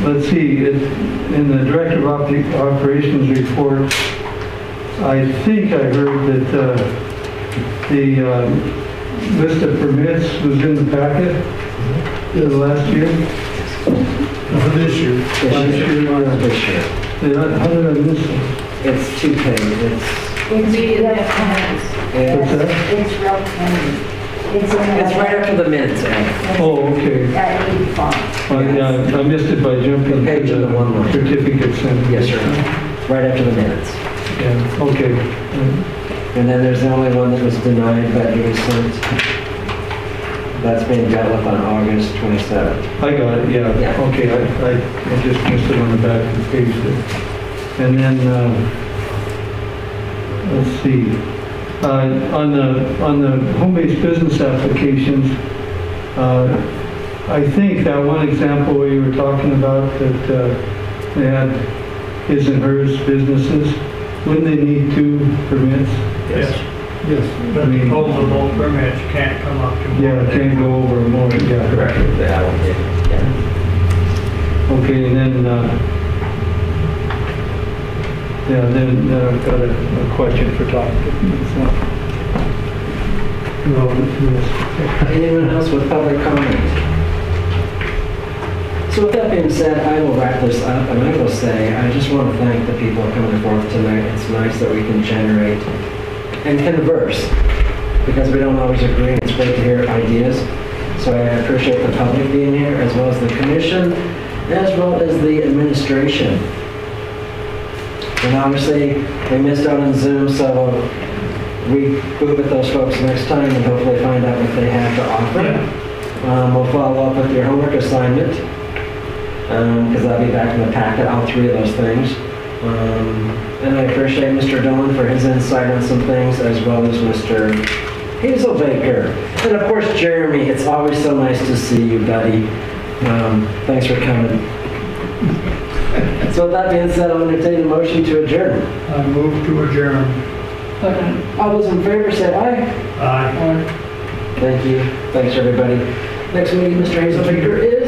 Let's see, in the Director of Operations report, I think I heard that the list of permits was in the packet last year. This year. This year. How did I miss it? It's 2 pages. It's real tiny. What's that? It's real tiny. It's It's right after the minutes, Ed. Oh, okay. At 85. I missed it by jumping Page to of the one line. the certificates. Yes, sir. Right after the minutes. Yeah, okay. And then there's the only one that was denied, but it was sent. That's being dealt with on August 27th. I got it, yeah. Yeah. Okay, I just missed it on the back of the page there. And then, let's see, on the home-based business applications, I think that one example where you were talking about that they had his and hers businesses, wouldn't they need 2 permits? Yes. Yes. But the multiple permits can't come up to more. Yeah, can't go over more, yeah. Correct. The allocated, yeah. Okay, and then, I've got a question for Tom. Anyone else with public comment? So with that being said, I will wrap this up, and I will say, I just want to thank the people coming forth tonight. It's nice that we can generate and converse, because we don't always agree. It's great to hear ideas. So I appreciate the public being here, as well as the commission, as well as the administration. And obviously, we missed out on Zoom, so we go with those folks next time and hopefully find out what they have to offer. We'll follow up with your homework assignment, because that'll be back in the packet, all 3 of those things. And I appreciate Mr. Dillon for his insight on some things, as well as Mr. Hazelbaker. And of course, Jeremy, it's always so nice to see you, buddy. Thanks for coming. So with that being said, I'll entertain a motion to adjourn. I move to adjourn. All those in favor say aye. Aye. Thank you. Thanks, everybody. Next meeting, Mr. Hazelbaker, is